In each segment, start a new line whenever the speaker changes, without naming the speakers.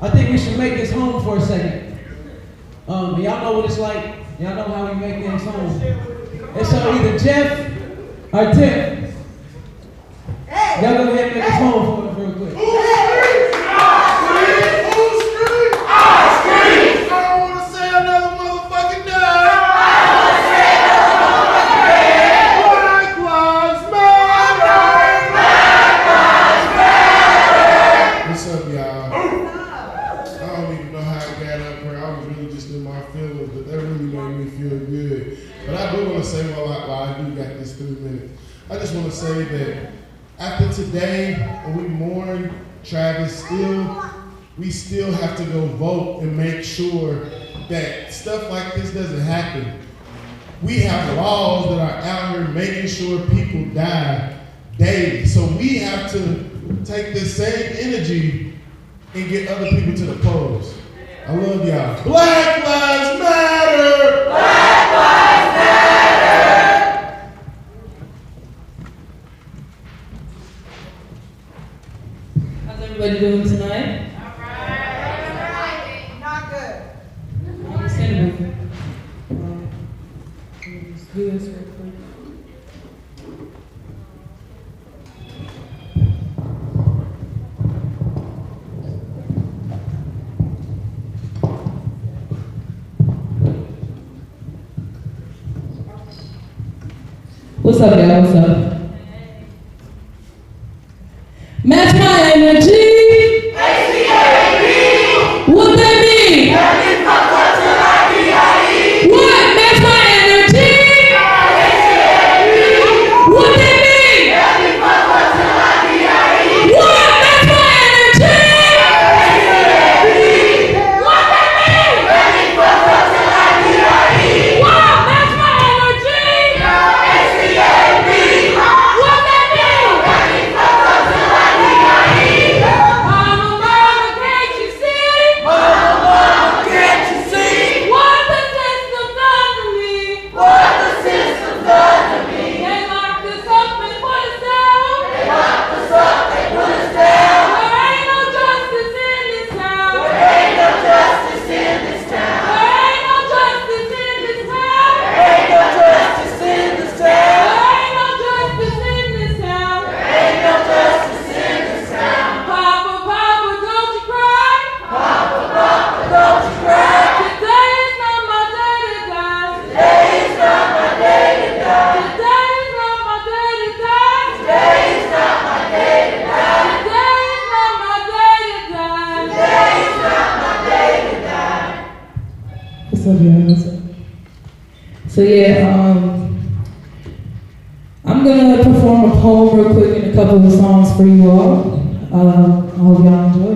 I think we should make this home for a second. Y'all know what it's like. Y'all know how we make things home. And so either Jeff or Tim, y'all go ahead and make this home for us real quick.
I just want to say that after today, when we mourn Travis, we still have to go vote and make sure that stuff like this doesn't happen. We have laws that are out here making sure people die daily. So we have to take this same energy and get other people to the polls. I love y'all. Black Lives Matter! Black Lives Matter!
How's everybody doing tonight?
All right. Not good.
Understandable. Let's do this real quick. What's up, y'all? What's up? Match my energy. What that mean? What? Match my energy. What that mean? What? Match my energy. What that mean? What? Match my energy. What that mean? So I'm gonna perform a poem real quick and a couple of songs for you all. I hope y'all enjoy.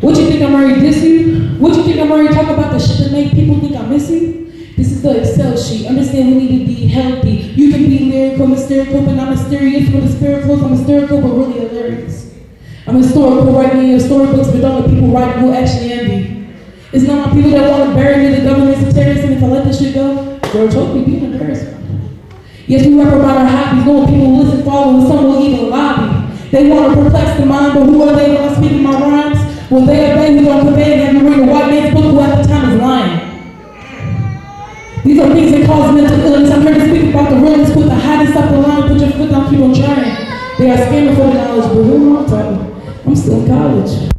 What you think I'm already diss you? What you think I'm already talking about the shit that make people think I miss you? This is the Excel sheet. Understand we need to be healthy. You can be lyrical, hysterical, but not mysterious. With the spirit close, I'm hysterical, but really hilarious. I'm historical, writing in your storybooks, but don't let people write who actually envy. It's not my people that want to bury me, the government's a terrorist, and if I let this shit go, they'll choke me, be an embarrassment. Yes, we rap about our hobbies, knowing people will listen, follow, and some will even lobby. They want to perplex the mind, but who are they when I'm speaking my rhymes? Well, they are they who don't convey and have you read a white man's book who at the time is lying. These are things that cause mental illness. I'm here to speak about the realness, put the hottest up the line, put your foot down, keep on trying. They are scamming for the knowledge, but who am I talking? I'm still in college.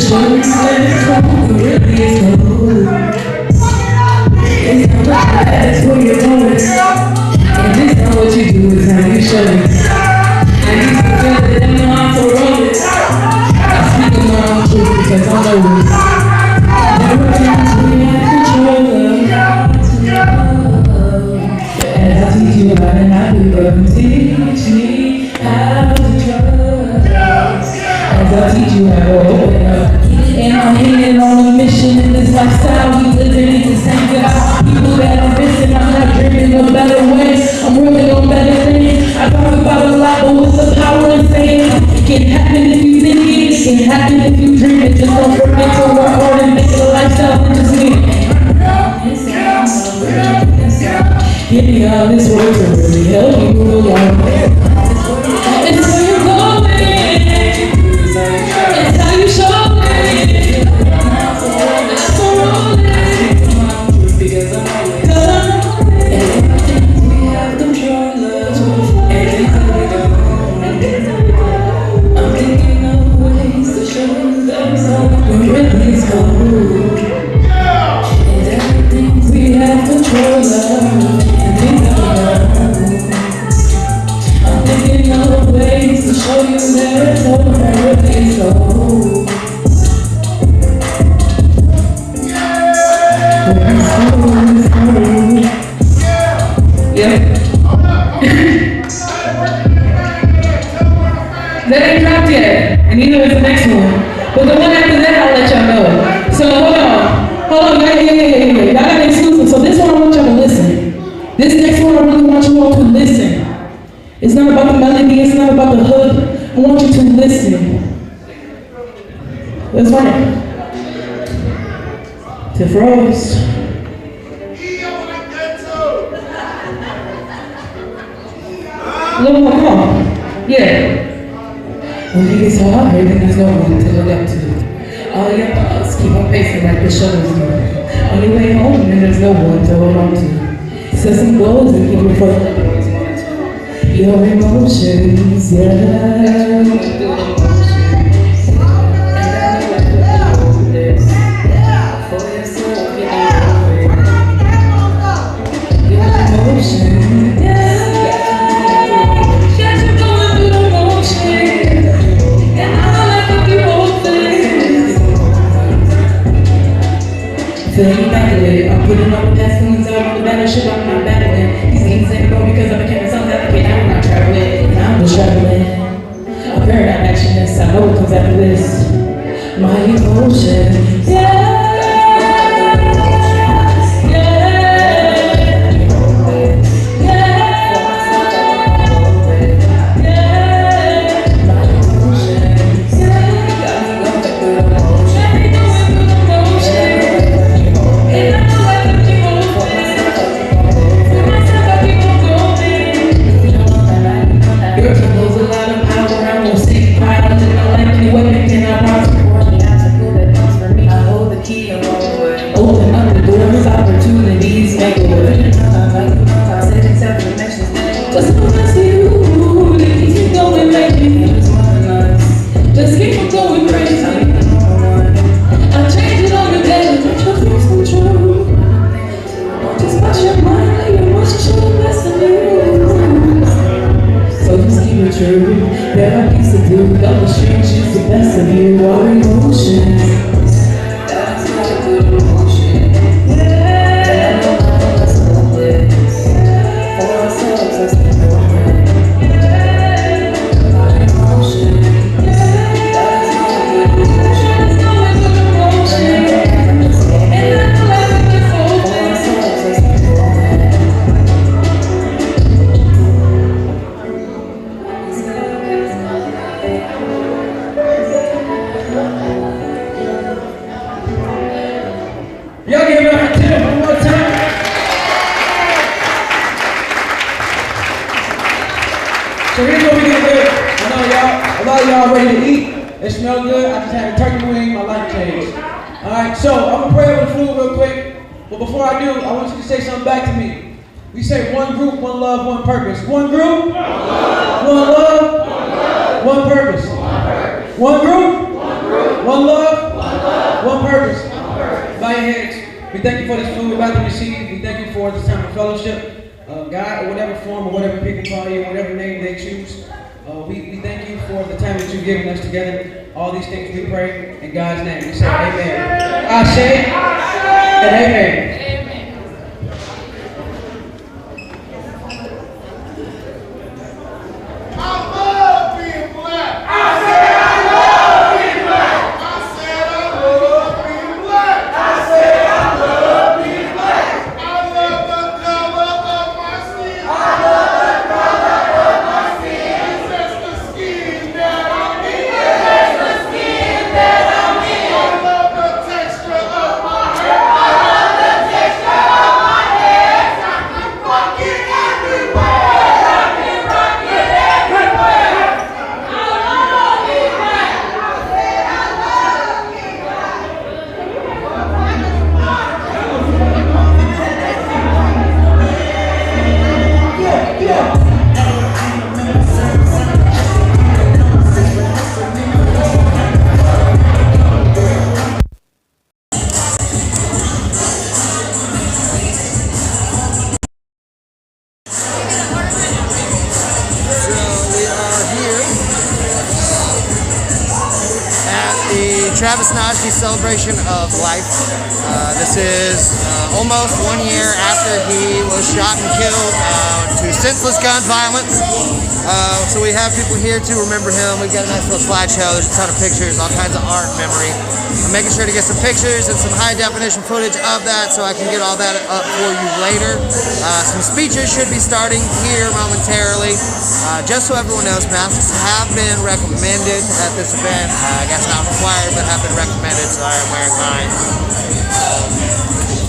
show you that it's cold, it really is cold. It's not like that's where you're going. And it's not what you do, it's how you show it. I used to feel that I know how to roll it. I speak of my own truth because I know it. Never times we have control of. As I teach you how to not do love, teach me how to trust. As I teach you how to open up. And I'm hitting on a mission in this lifestyle we living in the same God. People that are missing, I'm not dreaming of better ways. I'm working on better things. I talk about a lot, but what's the power in saying? It can happen if you think it. It can happen if you dream it. Just don't forget to work hard and make it a lifestyle and just me. Give me all this work to really help you move along. It's where you're going. It's how you show it. I'm rolling. Because I know it. We have control of. I'm thinking of ways to show you that it's all really is cold. And everything we have control of. I'm thinking of ways to show you that it's all really cold. Yeah. That ain't dropped yet, and neither is the next one. But the one after that, I'll let y'all know. So hold on, yeah. Y'all got an exclusive. So this one, I want y'all to listen. This next one, I really want you all to listen. It's not about the melody, it's not about the hook. I want you to listen. Let's run it. To Froze. A little more, come on. Yeah. When it gets hard, then there's no one to look up to. All your thoughts keep on pacing like the shuttles do. On your way home, then there's no one to hold on to. Set some goals and keep it focused. Your emotions, yeah. Feeling battling, I'm putting all the best feelings out on the battleship, I'm not battling. These things ain't go because I became a self-advocate, I'm not traveling, I'm just traveling. A paradigm actionist, I know what comes after this. My emotions, yeah. There are things to do, all the strange is the best of you, our emotions. That's not a good emotion. Yeah. Let's love this. For ourselves, let's be moment. Yeah. Our emotions. Yeah. That's not a good emotion. That's not a good emotion. And I know that we can hold it. For ourselves, let's be moment.
Y'all give it up for Tim one more time. So here's what we gonna do. I know y'all, a lot of y'all ready to eat. It smells good. I just had a turkey wing, my life changed. Alright, so I'm gonna pray over the food real quick. But before I do, I want you to say something back to me. We say one group, one love, one purpose. One group, one love, one purpose. One group, one love, One purpose. Bow your heads. We thank you for this food we're about to receive. We thank you for this time of fellowship. God, or whatever form or whatever people call you, whatever name they choose. We thank you for the time that you've given us together. All these things we pray in God's name. We say amen. Ashe and amen.
Travis Nagdy celebration of life. This is almost 1 year after he was shot and killed to senseless gun violence. So we have people here to remember him. We've got a nice little slideshow. There's a ton of pictures, all kinds of art and memory. I'm making sure to get some pictures and some high definition footage of that so I can get all that up for you later. Some speeches should be starting here momentarily. Just so everyone knows, masks have been recommended at this event. I guess not required, but have been recommended, so I am wearing mine.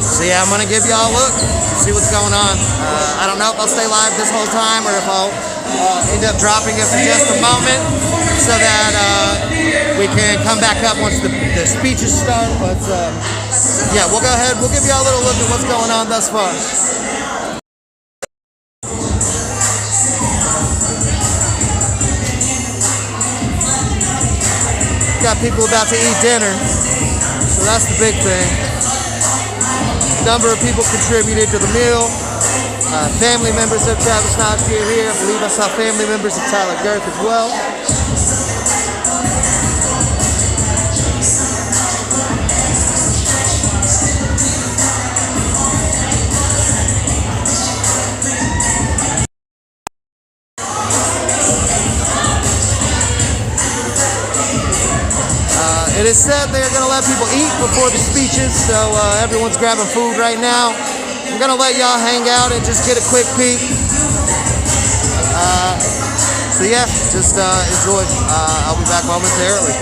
So yeah, I'm gonna give y'all a look, see what's going on. I don't know if I'll stay live this whole time or if I'll end up dropping it for just a moment so that we can come back up once the speeches start. But yeah, we'll go ahead, we'll give y'all a little look at what's going on thus far. Got people about to eat dinner, so that's the big thing. A number of people contributed to the meal. Family members of Travis Nagdy are here. I believe I saw family members of Tyler Girth as well. It is said they're going to let people eat before the speeches, so everyone's grabbing food right now. I'm going to let y'all hang out and just get a quick peek. So yeah, just enjoy. I'll be back momentarily.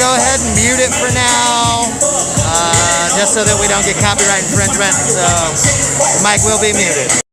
go ahead and mute it for now, just so that we don't get copyright infringement. So the mic will be muted.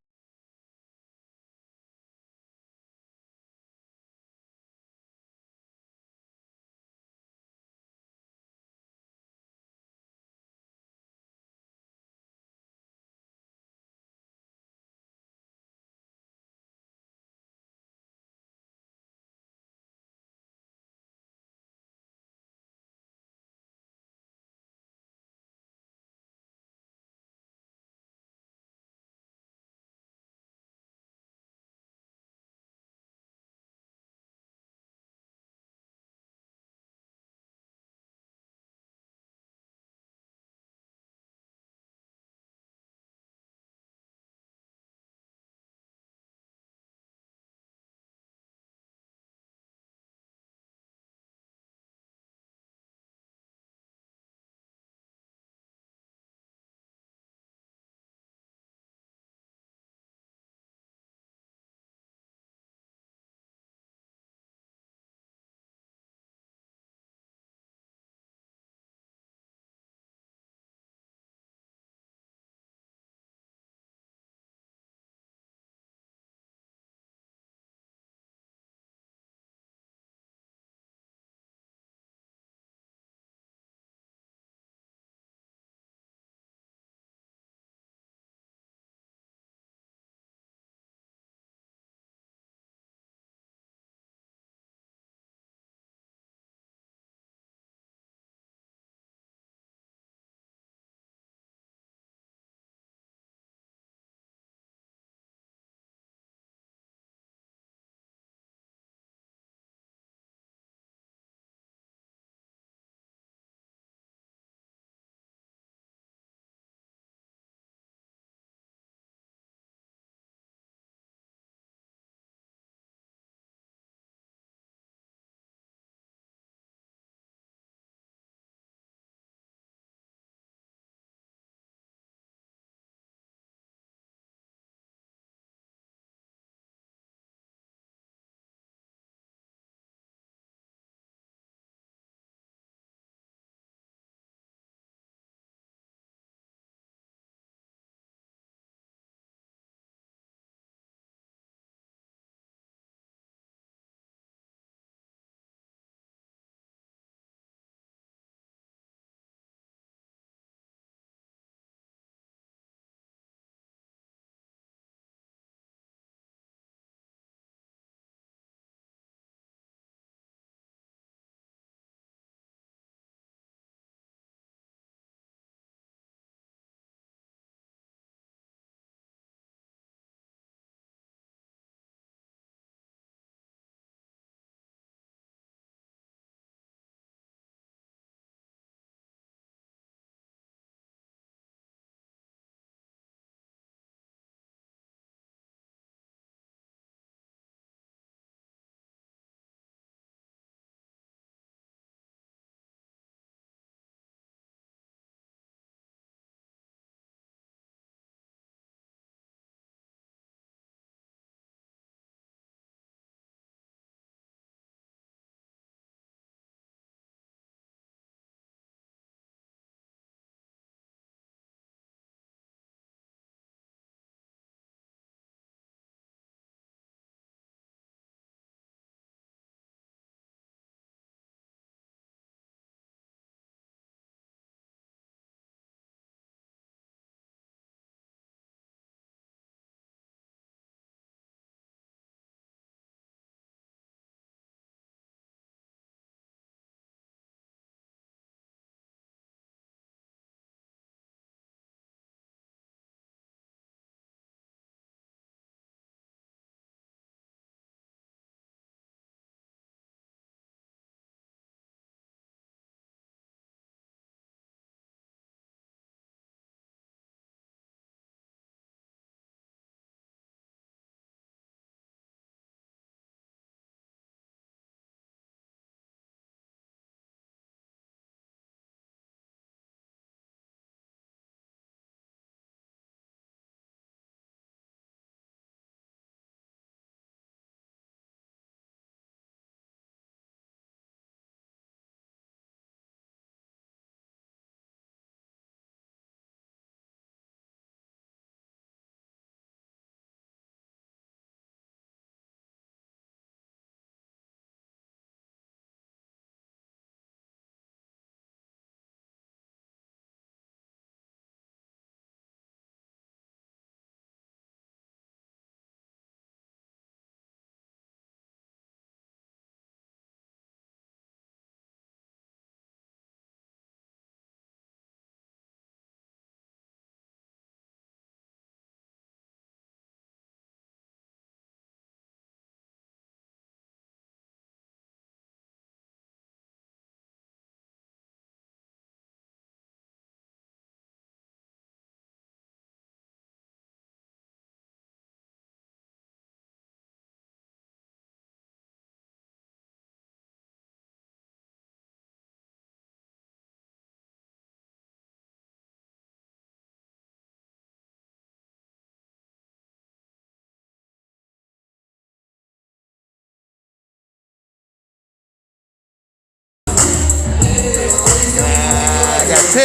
too.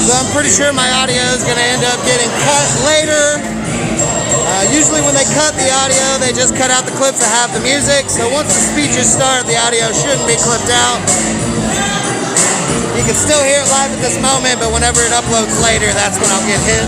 So I'm pretty sure my audio is going to end up getting cut later. Usually when they cut the audio, they just cut out the clips that have the music. So once the speeches start, the audio shouldn't be clipped out. You can still hear it live at this moment, but whenever it uploads later, that's when I'll get hit.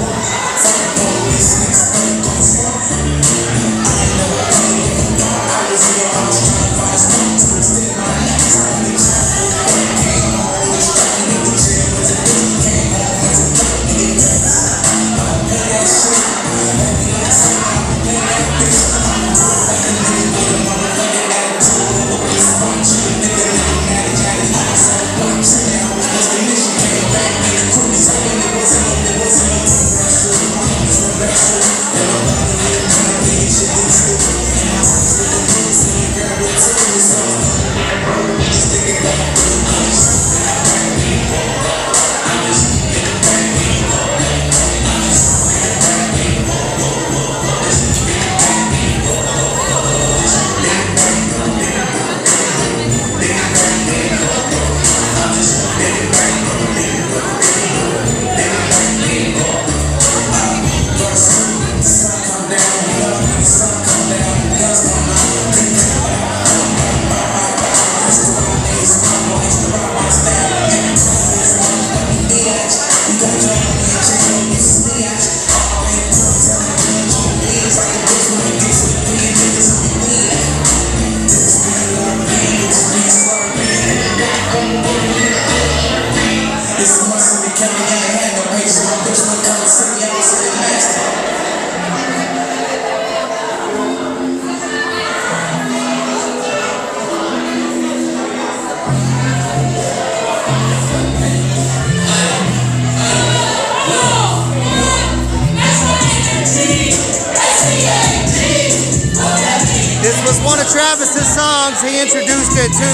This was one of Travis's songs. He introduced it to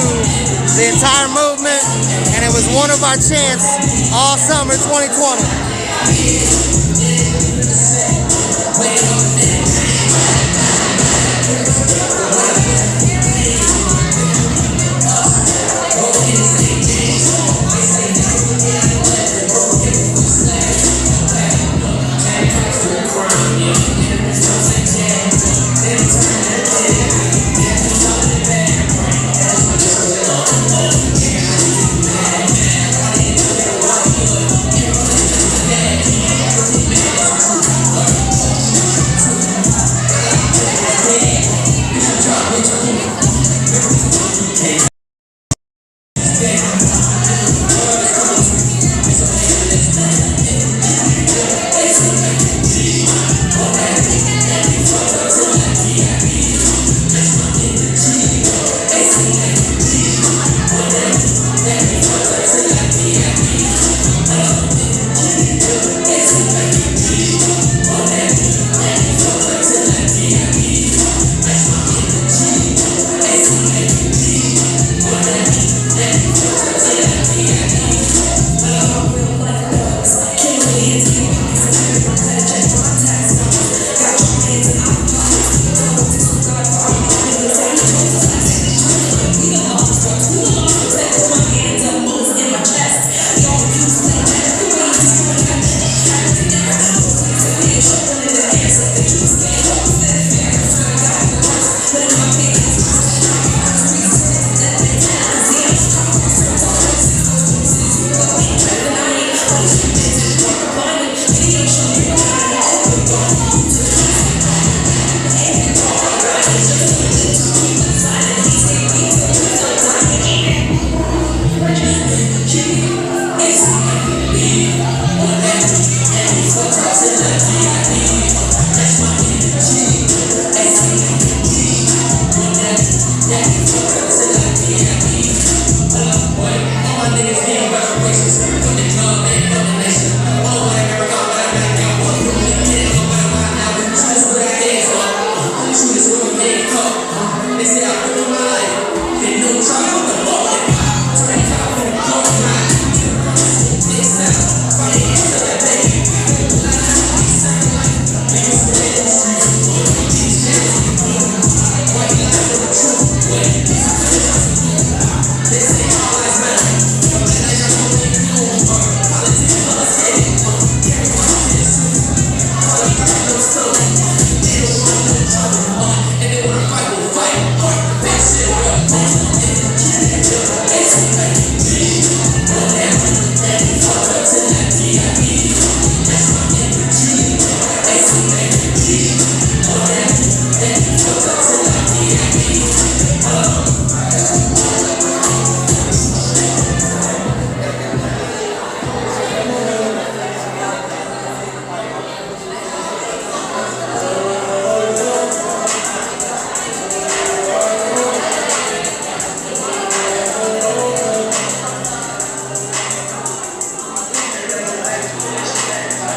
the entire movement, and it was one of our chants all summer 2020.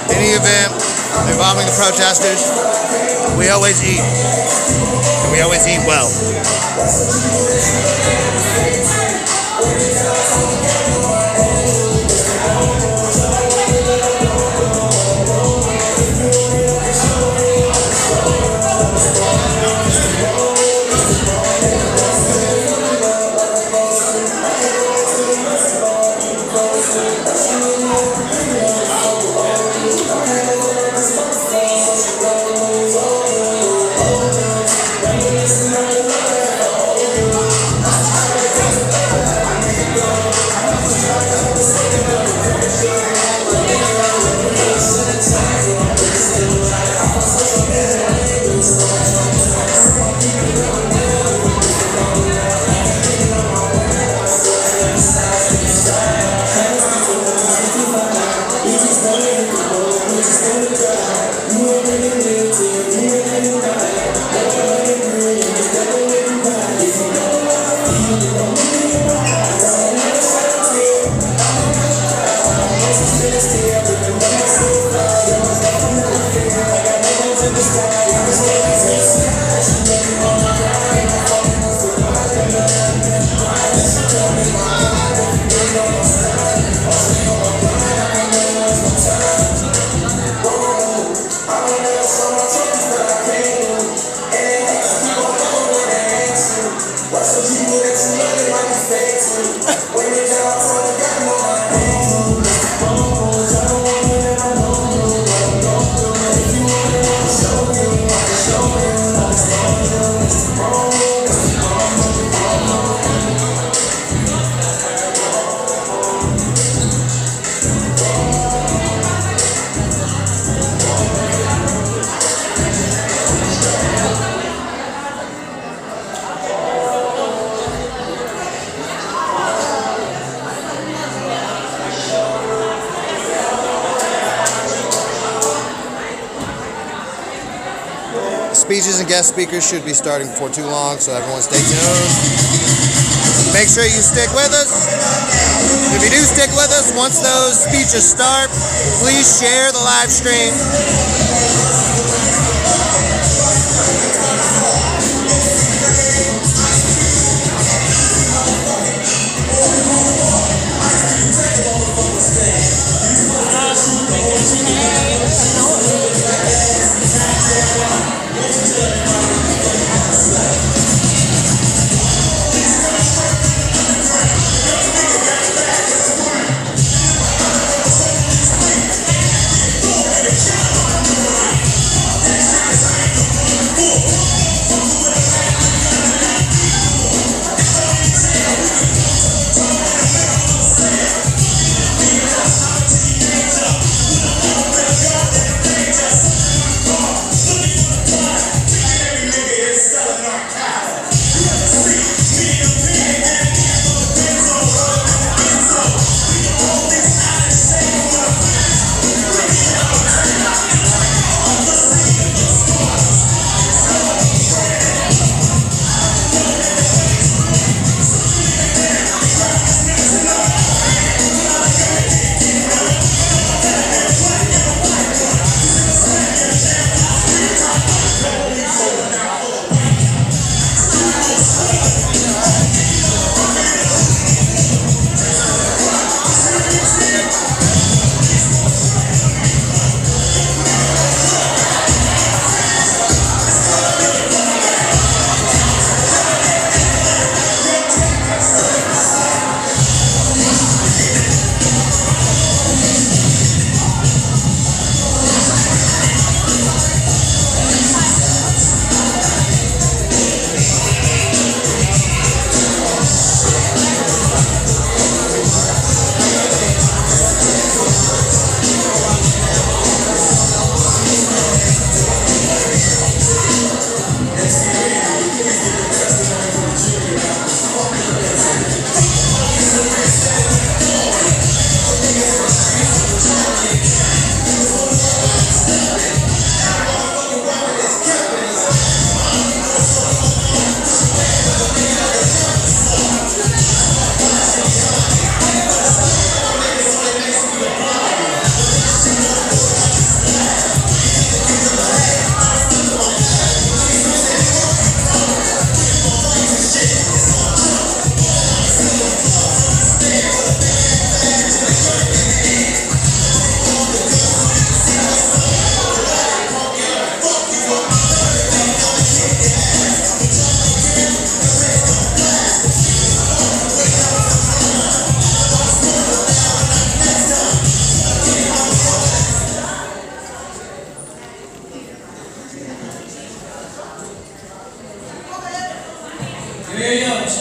Any event involving the protesters, we always eat. And we always eat well. Speeches and guest speakers should be starting before too long, so everyone stay tuned. Make sure you stick with us. If you do stick with us, once those speeches start, please share the live stream.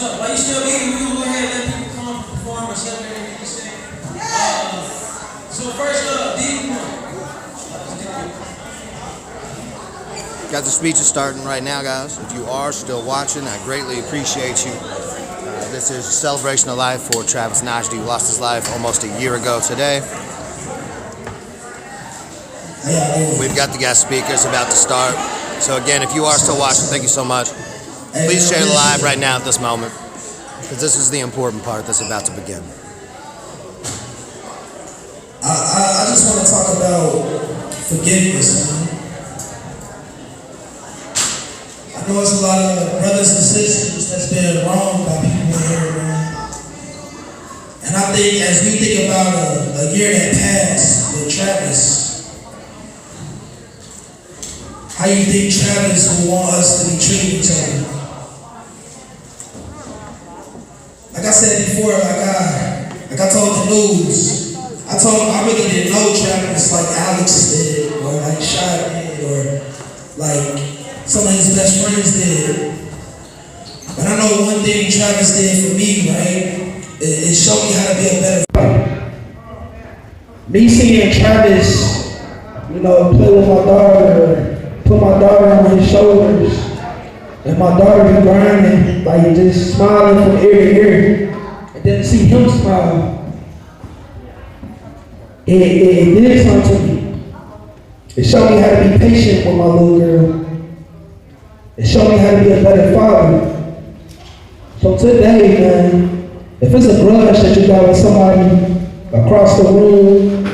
up? While you still eating, we're gonna go ahead and let people come up and perform or celebrate anything you say. So first up, D.
Got the speeches starting right now, guys. If you are still watching, I greatly appreciate you. This is a celebration of life for Travis Nagdy, who lost his life almost a year ago today. We've got the guest speakers about to start. So again, if you are still watching, thank you so much. Please share the live right now at this moment, because this is the important part that's about to begin.
I just want to talk about forgiveness, man. I know it's a lot of brothers and sisters that's been wronged by people here, man. And I think as we think about a year that passed with Travis, how you think Travis would want us to be treating each other? Like I said before, like I told the news, I told him I really didn't know Travis like Alex did, or like Shad did, or like some of his best friends did. But I know one thing Travis did for me, right? It showed me how to be a better fighter. Me seeing Travis, you know, play with my daughter, put my daughter on his shoulders, and my daughter be grinding, like just smiling from ear to ear, and then see him smile. It did something to me. It showed me how to be patient with my little girl. It showed me how to be a better father. So today, man, if it's a grudge that you got with somebody across the room,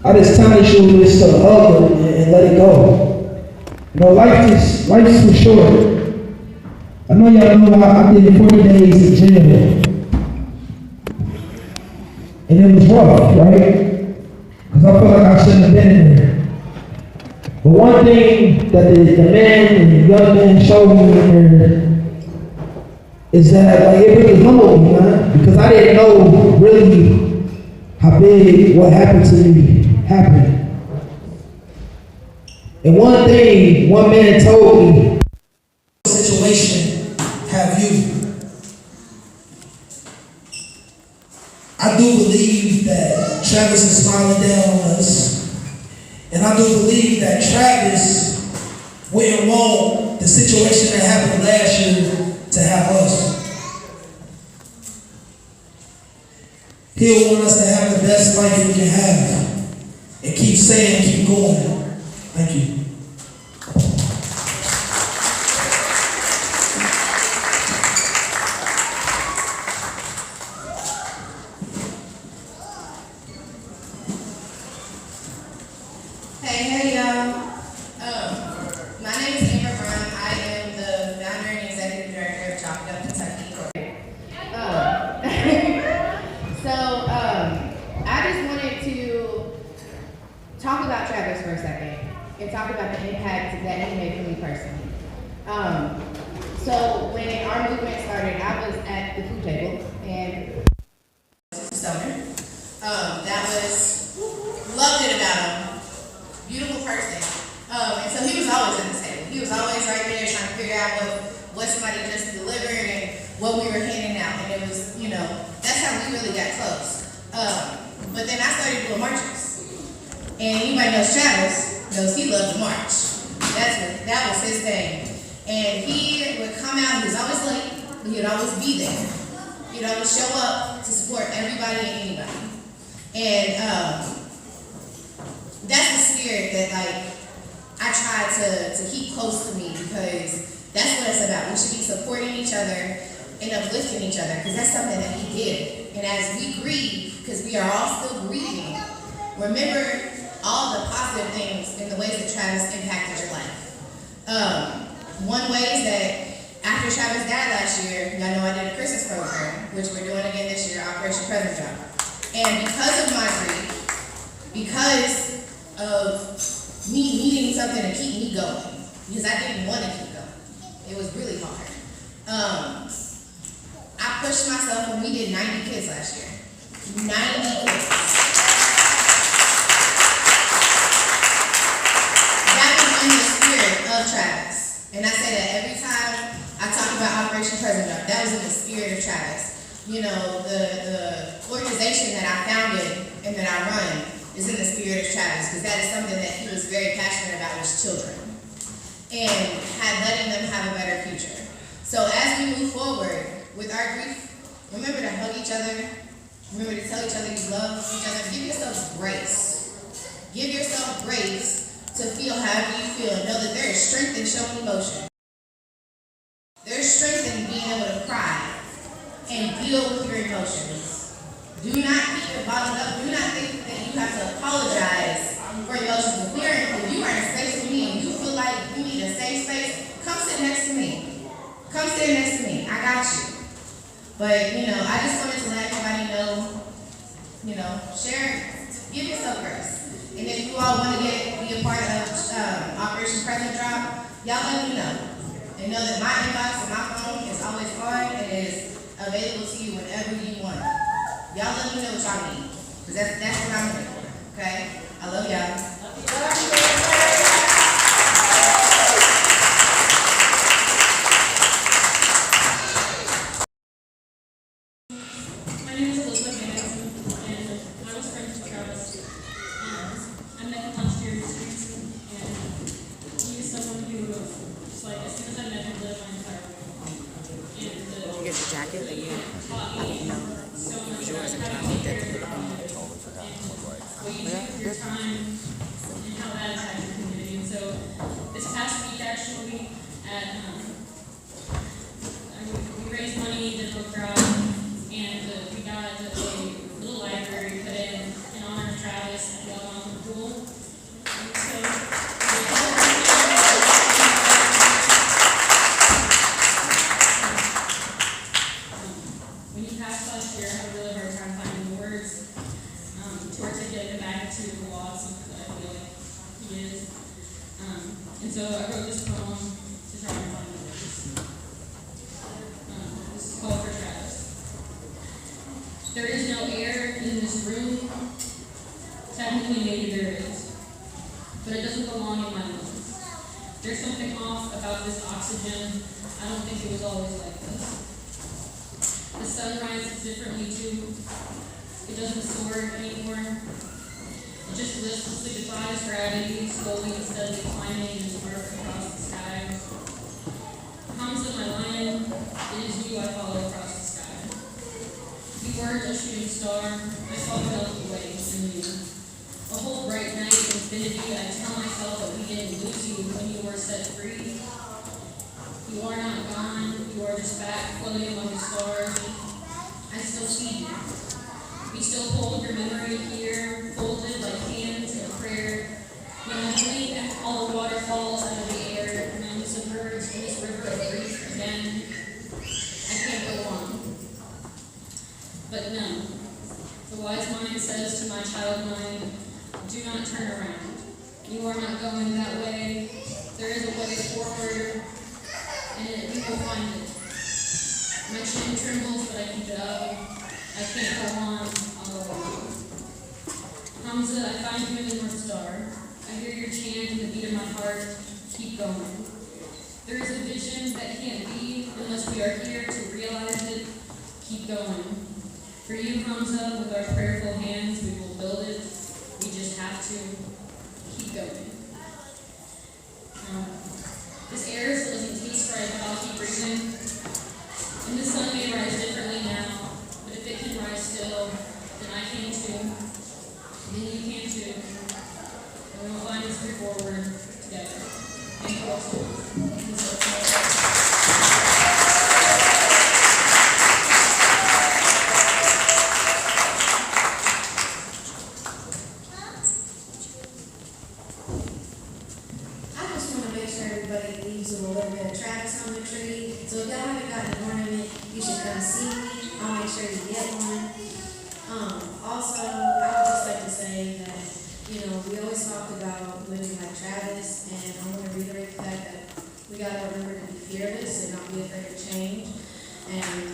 I just challenge you just to hug them and let it go. You know, life is too short. I know y'all know I did 40 days in jail. And it was rough, right? Because I felt like I shouldn't have been in there. But one thing that the man and the young man showed me in there is that like it really humbled me, man. Because I didn't know really how big what happened to me happened. And one thing one man told me, situation have you. I do believe that Travis is smiling down on us. And I do believe that Travis wouldn't want the situation that happened last year to have us. He'll want us to have the best life we can have. And keep saying, keep going. Thank you.
Hey, y'all. My name is Amber Brown. I am the founder and executive director of Chop It Up Kentucky. I just wanted to talk about Travis for a second and talk about the impact that he made for me personally. So when our movement started, I was at the food table and stoner. That was loved it about him. Beautiful person. And so he was always at the table. He was always right there trying to figure out what somebody just delivered and what we were handing out. And it was, you know, that's how we really got close. But then I started doing marches. And anybody knows Travis knows he loved to march. That was his thing. And he would come out, he was always late, but he would always be there. He'd always show up to support everybody and anybody. And that's the spirit that I try to keep close to me, because that's what it's about. We should be supporting each other and uplifting each other, because that's something that he did. And as we grieve, because we are all still grieving, remember all the positive things and the ways that Travis impacted your life. One way is that after Travis died last year, y'all know I did a Christmas program, which we're doing again this year, Operation Present Job. And because of my grief, because of me needing something to keep me going, because I didn't want to keep going. It was really hard. I pushed myself when we did 90 kids last year. 90 kids. That was in the spirit of Travis. And I say that every time I talked about Operation Present Drop. That was in the spirit of Travis. You know, the organization that I founded and that I run is in the spirit of Travis, because that is something that he was very passionate about, was children, and letting them have a better future. So as we move forward with our grief, remember to hug each other. Remember to tell each other you love each other. Give yourself grace. Give yourself grace to feel however you feel, and know that there is strength in showing emotion. There's strength in being able to cry and deal with your emotions. Do not keep it bottled up. Do not think that you have to apologize for emotions. If you are in a space with me and you feel like you need a safe space, come sit next to me. Come sit next to me. I got you. But, you know, I just wanted to let everybody know, you know, share, give yourself grace. And if you all want to be a part of Operation Present Drop, y'all let me know. And know that my inbox and my phone is always on and is available to you whenever you want. Y'all let me know what y'all need. Because that's what I'm here for. Okay? I love y'all.
My name is Elizabeth Anderson, and I was friends with Travis. I met him last year in the streets, and he is someone who, just like, as soon as I met him, lived my entire life. And
Did you get the jacket that you
taught me so much about how to take care of your community, and what you do with your time, and how that impacts your community. And so, this past week, actually, at we raised money, did a book drive, and we got a little library put in honor of Travis at the pool. And so, when you passed last year, I had a really hard time finding the words to articulate the magnitude of the loss that I feel like he is. And so I wrote this poem to try and find the words. This is called For Travis. There is no air in this room. Technically, maybe there is. But it doesn't belong in my lungs. There's something off about this oxygen. I don't think it was always like this. The sun rises differently too. It doesn't soar anymore. It just listlessly defies gravity, slowly and steadily climbing in its arc across the sky. Hamza, my lion, it is you I follow across the sky. You weren't a shooting star. I saw the Milky Way in you. A whole bright night of infinity, I tell myself that we didn't lose you when you were set free. You are not gone. You are just back, floating among the stars. I still see you. We still hold your memory here, folded like hands in prayer. When I blink and all the water falls out of the air, and I'm submerged in this river of grief again, I can't go on. But no, the wise mind says to my child mind, do not turn around. You are not going that way. There is a way forward, and we will find it. My chin trembles, but I keep it up. I can't go on, I'll go on. Hamza, I find you in the North Star. I hear your chant in the beat of my heart. Keep going. There is a vision that can't be unless we are here to realize it. Keep going. For you, Hamza, with our prayerful hands, we will build it. We just have to keep going. This air still doesn't taste right, but I'll keep breathing. And the sun may rise differently now, but if it can rise still, then I can too. Then you can too. And we will find this way forward together. Thank you all so much.
Leaves a little bit of Travis on the tree. So if y'all haven't gotten an ornament, you should come see me. I'll make sure you get one. Also, I would just like to say that, you know, we always talk about women like Travis, and I want to reiterate the fact that we got to remember to be fearless and not be afraid of change. And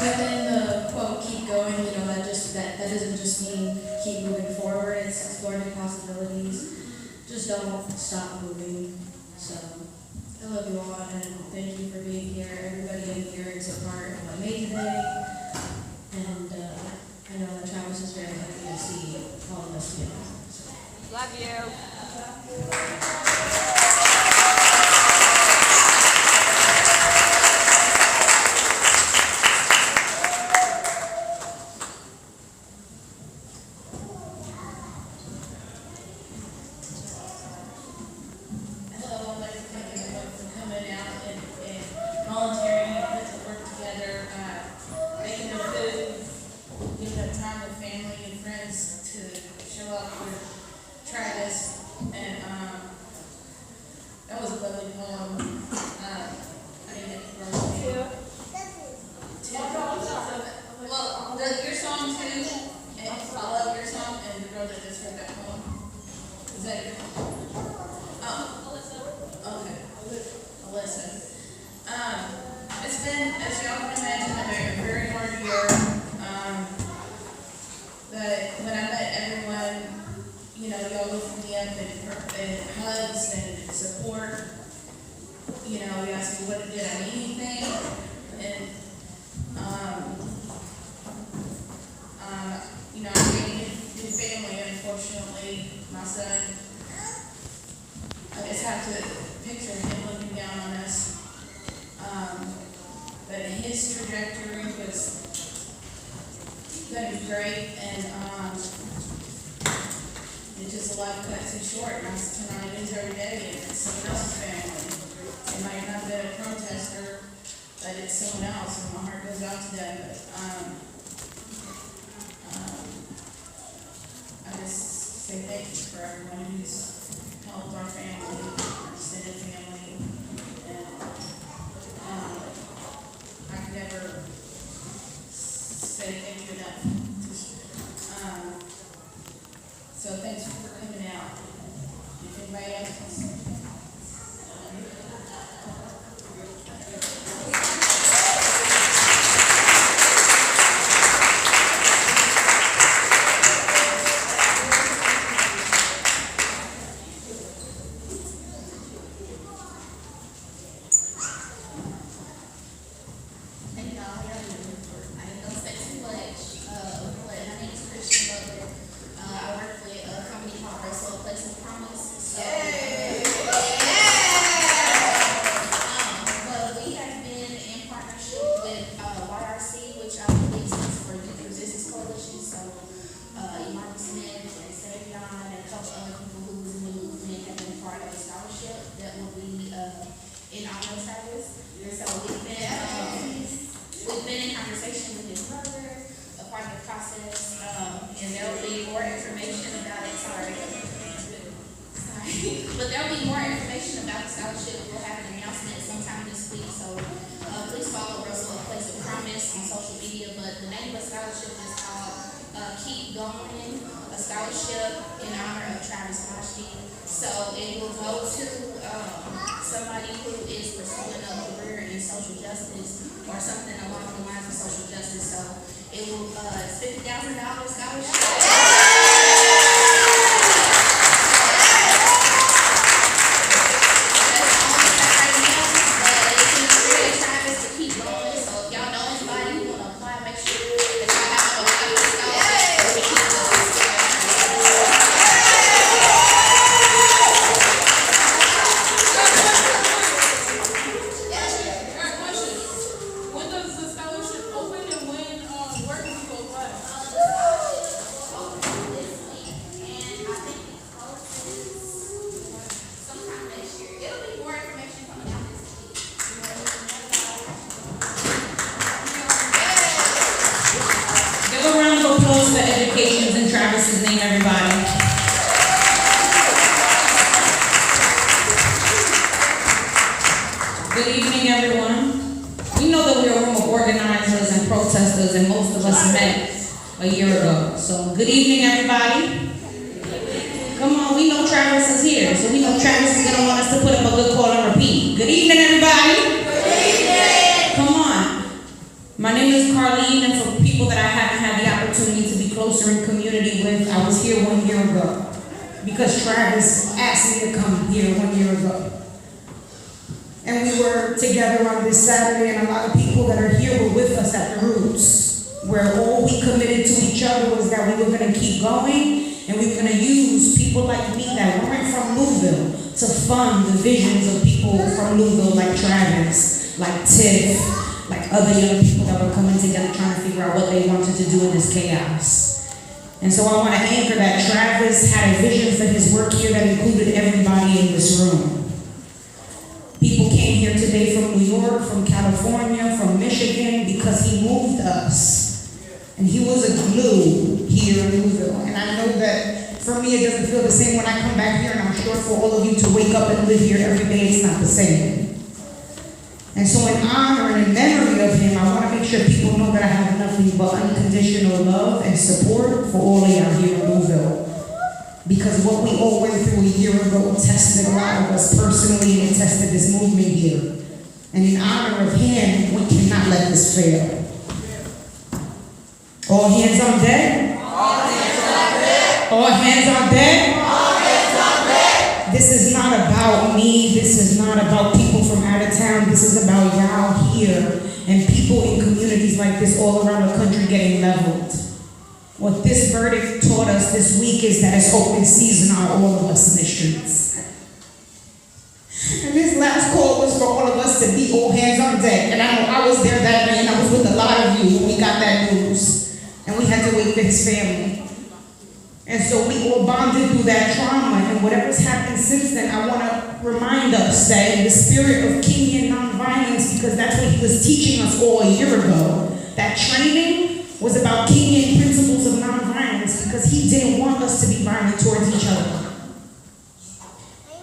but then the quote, keep going, you know, that doesn't just mean keep moving forward, it's exploring new possibilities. moving. So I love you all and thank you for being here. Everybody in here is a part of what made today. And I know that Travis is very happy to see all of us together. So.
Love you.
Travis, and that was a lovely poem. I didn't get the first name. Well, your song too, and I love your song, and the girl that just heard that poem. Is that your Oh, okay. Alyssa. It's been, as y'all can imagine, a very hard year. But when I met everyone, you know, y'all lifted me up and hugs and support. You know, you asked me what did I need anything, and you know, I made new family. Unfortunately, my son. I just have to picture him looking down on us. But his trajectory was going to be great, and it's just a life cut too short. And tonight it is every day, and it's someone else's family. It might not have been a protester, but it's someone else, and my heart goes out to them. But I just say thank you for everyone who's helped our family, our extended family, and I can never say thank you enough. So thanks for coming out. If anybody else wants to. In honor of Travis. And so we've been in conversation with his brother, a part of the process, and there will be more information about it. Sorry. But there will be more information about the scholarship. We'll have an announcement sometime this week. So please follow Russell A Place of Promise on social media. But the name of the scholarship is called Keep Going, a scholarship in honor of Travis Nagdy. So it will go to somebody who is pursuing a career in social justice or something along the lines of social justice. So it will it's $50,000 scholarship.
Contributations in Travis's name, everybody. Good evening, everyone. We know that we're a room of organizers and protesters, and most of us met a year ago. So, good evening, everybody. Come on, we know Travis is here, so we know Travis is going to want us to put up a good call and repeat. Good evening, everybody. Good evening. Come on. My name is Carlene, and for people that I haven't had the opportunity to be closer in community with, I was here 1 year ago.
because Travis asked me to come here 1 year ago. And we were together on this Saturday, and a lot of people that are here were with us at the Roots, where all we committed to each other was that we were gonna keep going, and we were gonna use people like me that weren't from Louisville to fund the visions of people from Louisville like Travis, like Tiff, like other young people that were coming together trying to figure out what they wanted to do in this chaos. And so I want to anchor that Travis had a vision for his work here that included everybody in this room. People came here today from New York, from California, from Michigan, because he moved us. And he was a glue here in Louisville. And I know that for me it doesn't feel the same when I come back here, and I'm sure for all of you to wake up and live here every day, it's not the same. And so in honor and in memory of him, I want to make sure people know that I have nothing but unconditional love and support for all of y'all here in Louisville. Because what we all went through a year ago tested a lot of us personally, and it tested this movement here. And in honor of him, we cannot let this fail. All hands on deck? All hands on deck. All hands on deck? All hands on deck. This is not about me. This is not about people from out of town. This is about y'all here and people in communities like this all around the country getting leveled. What this verdict taught us this week is that it's open season on all of us in the streets. And this last call was for all of us to be all hands on deck. And I know I was there that day, and I was with a lot of you when we got that news. And we had to wait for his family. And so we all bonded through that trauma, and whatever's happened since then, I want to remind us that in the spirit of Kenyan nonviolence, because that's what he was teaching us all a year ago, that training was about Kenyan principles of nonviolence, because he didn't want us to be violent towards each other.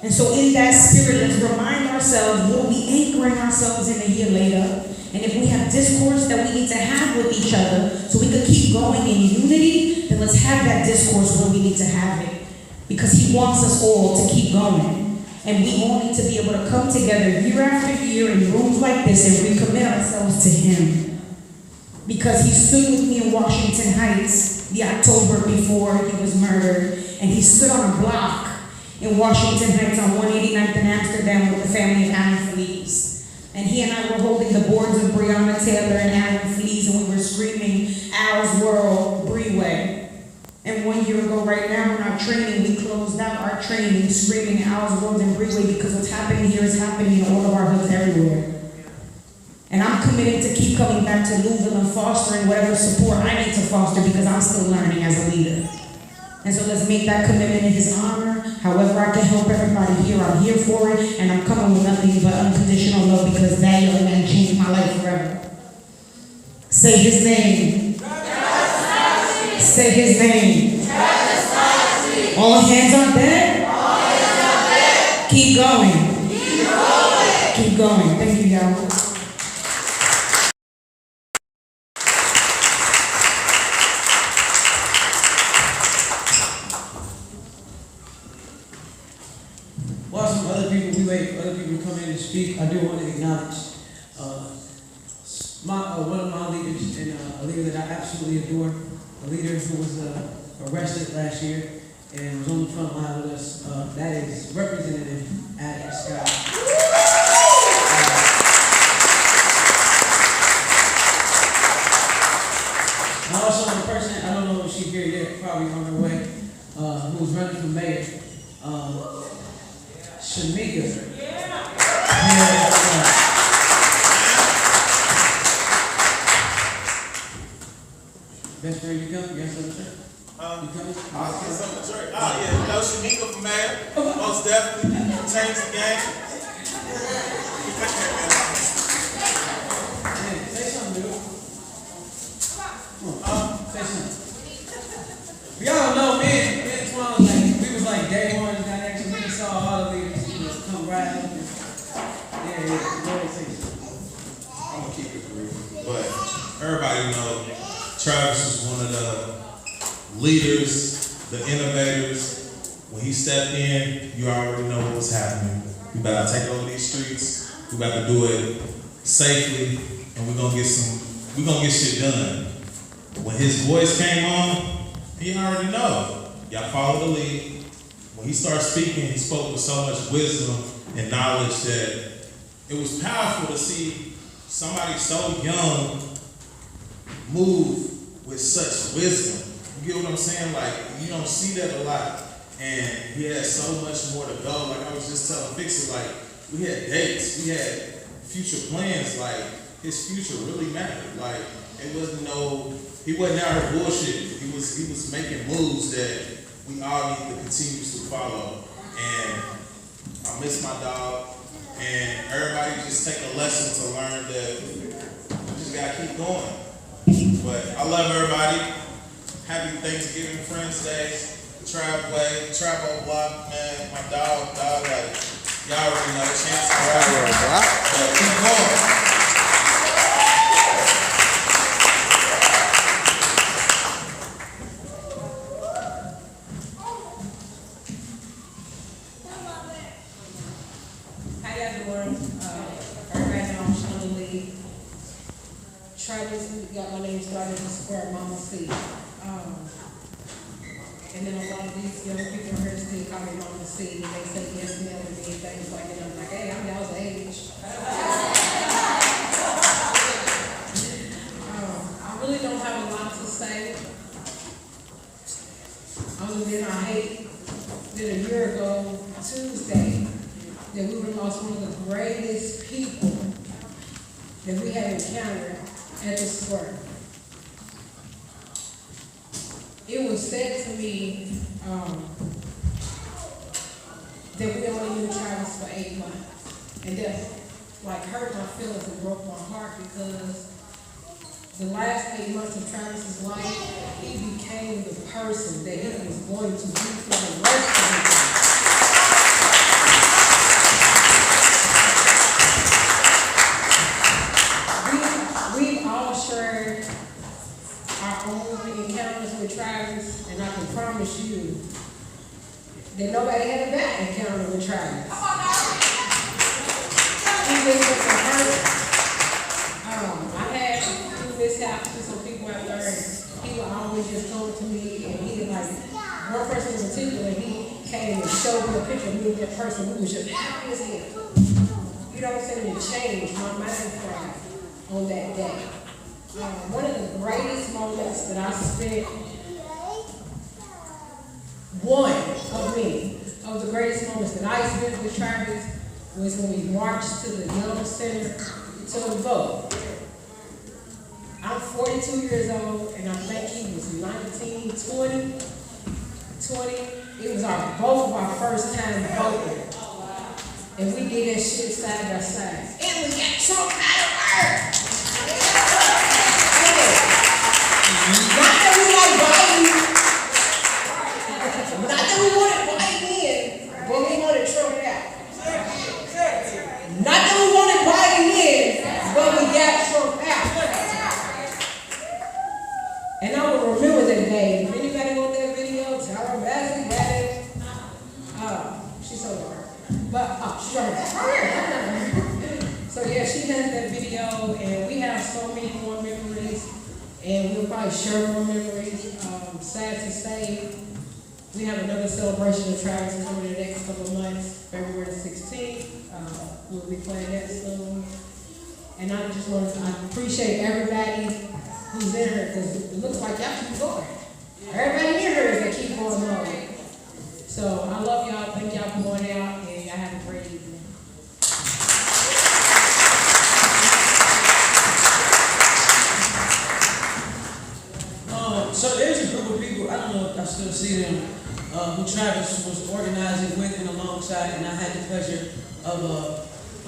And so in that spirit, let's remind ourselves, we'll be anchoring ourselves in a year later. And if we have discourse that we need to have with each other so we could keep going in unity, then let's have that discourse where we need to have it. Because he wants us all to keep going. And we all need to be able to come together year after year in rooms like this and recommit ourselves to him. Because he stood with me in Washington Heights the October before he was murdered. And he stood on a block in Washington Heights on 189th in Amsterdam with the family of Alan Flees. And he and I were holding the boards of Breonna Taylor and Alan Flees, and we were screaming, Al's World, Breeway. And 1 year ago right now in our training, we closed out our training screaming Al's World and Breeway, because what's happening here is happening in all of our hoods everywhere. And I'm committed to keep coming back to Louisville and fostering whatever support I need to foster, because I'm still learning as a leader. And so let's make that commitment in his honor. However I can help everybody here, I'm here for it. And I'm coming with nothing but unconditional love, because that young man changed my life forever. Say his name. Say his name. All hands on deck. All hands on deck. Keep going. Keep going. Keep going. Thank you, y'all.
While some other people, we wait for other people to come in and speak, I do want to acknowledge one of my leaders, and a leader that I absolutely adore, a leader who was arrested last year and was on the front line with us. That is Representative Adam Scott. And also the person, I don't know if she's here yet, probably on her way, who's running for mayor. Shamika. Best friend, you coming? You got something to say? You coming?
I'll get something to church. Oh, yeah, you know Shamika from Mayor. Most definitely. Change the game.
Say something, dude. Come on. Say something. Y'all don't know, me and Twan was like, we was like day one, got actually, we saw all the leaders come right up and, yeah, go ahead and say something.
I'm going to keep it brief. But everybody knows Travis was one of the leaders, the innovators. When he stepped in, you already know what was happening. We about to take over these streets. We about to do it safely, and we're gonna get shit done. When his voice came on, you already know. Y'all follow the lead. when he started speaking, he spoke with so much wisdom and knowledge that it was powerful to see somebody so young move with such wisdom. You get what I'm saying? Like, you don't see that a lot. And he had so much more to go. Like I was just telling Fix It, like, we had dates, we had future plans, like, his future really mattered. Like, it wasn't he wasn't out here bullshit. He was making moves that we all need to continue to follow. And I miss my dog. And everybody just take a lesson to learn that we just gotta keep going. But I love everybody. Happy Thanksgiving, Friends Day, Travel Block, man, my dog, like, y'all already know, Chance to Rap. But keep going.
Travis got my name started to support Mama C. And then a lot of these young people here still call me Mama C. And they say yes, ma'am, and me, things like that. I'm like, hey, I'm y'all's age. I really don't have a lot to say. Other than I hate that a year ago, Tuesday, that we would have lost one of the greatest people that we had encountered at the square. It was said to me that we only knew Travis for 8 months. And that like hurt my feelings and broke my heart because the last 8 months of Travis's life, he became the person that he was going to be for the rest of his life. We've all shared our own encounters with Travis, and I can promise you that nobody had a bad encounter with Travis. Even with the hurt, I had a few mishaps with some people out there, and he would always just come to me, and he would like, one person in particular, he came and showed me a picture of me and that person who was just happy as hell. You know what I'm saying? It changed my mind frame on that day. One of the greatest moments that I spent, one of many, of the greatest moments that I spent with Travis was when we marched to the Young Center to vote. I'm 42 years old, and I think he was 19, 20. It was both of our first time voting. And we did that shit side by side. And we got Trump out of work. Not that we like Biden. Not that we wanted Biden in, but we wanted Trump out. Not that we wanted Biden in, but we got Trump out. And I will remember that day. If anybody want that video, tell her Massey got it. She's so hard. But she's right. So yeah, she has that video, and we have so many more memories, and we'll probably share more memories. Sad to say, we have another celebration of Travis coming in the next couple of months, February 16th. We'll be playing that soon. And I just want to appreciate everybody who's in here, because it looks like y'all keep going. Everybody in here is that keep going on. So I love y'all. Thank y'all for going out, and y'all have a great evening.
So there's a group of people, I don't know if I still see them, who Travis was organizing with and alongside, and I had the pleasure of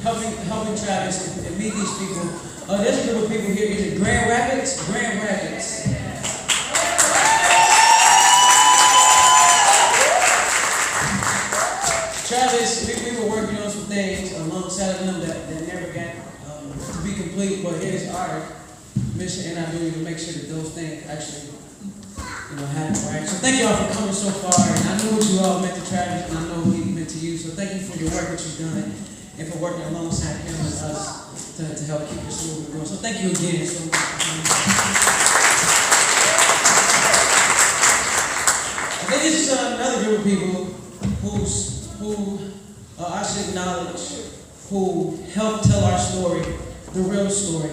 helping Travis and meet these people. There's a group of people here. Is it Grand Rapids? Grand Rapids. Travis, we were working on some things alongside of them that never got to be complete, but it is our mission and our duty to make sure that those things actually happen, right? So thank you all for coming so far, and I know what you all meant to Travis, and I know what he meant to you, so thank you for your work that you've done, and for working alongside him and us to help keep this movement going. So thank you again so much. I think this is another group of people I should acknowledge, who helped tell our story, the real story,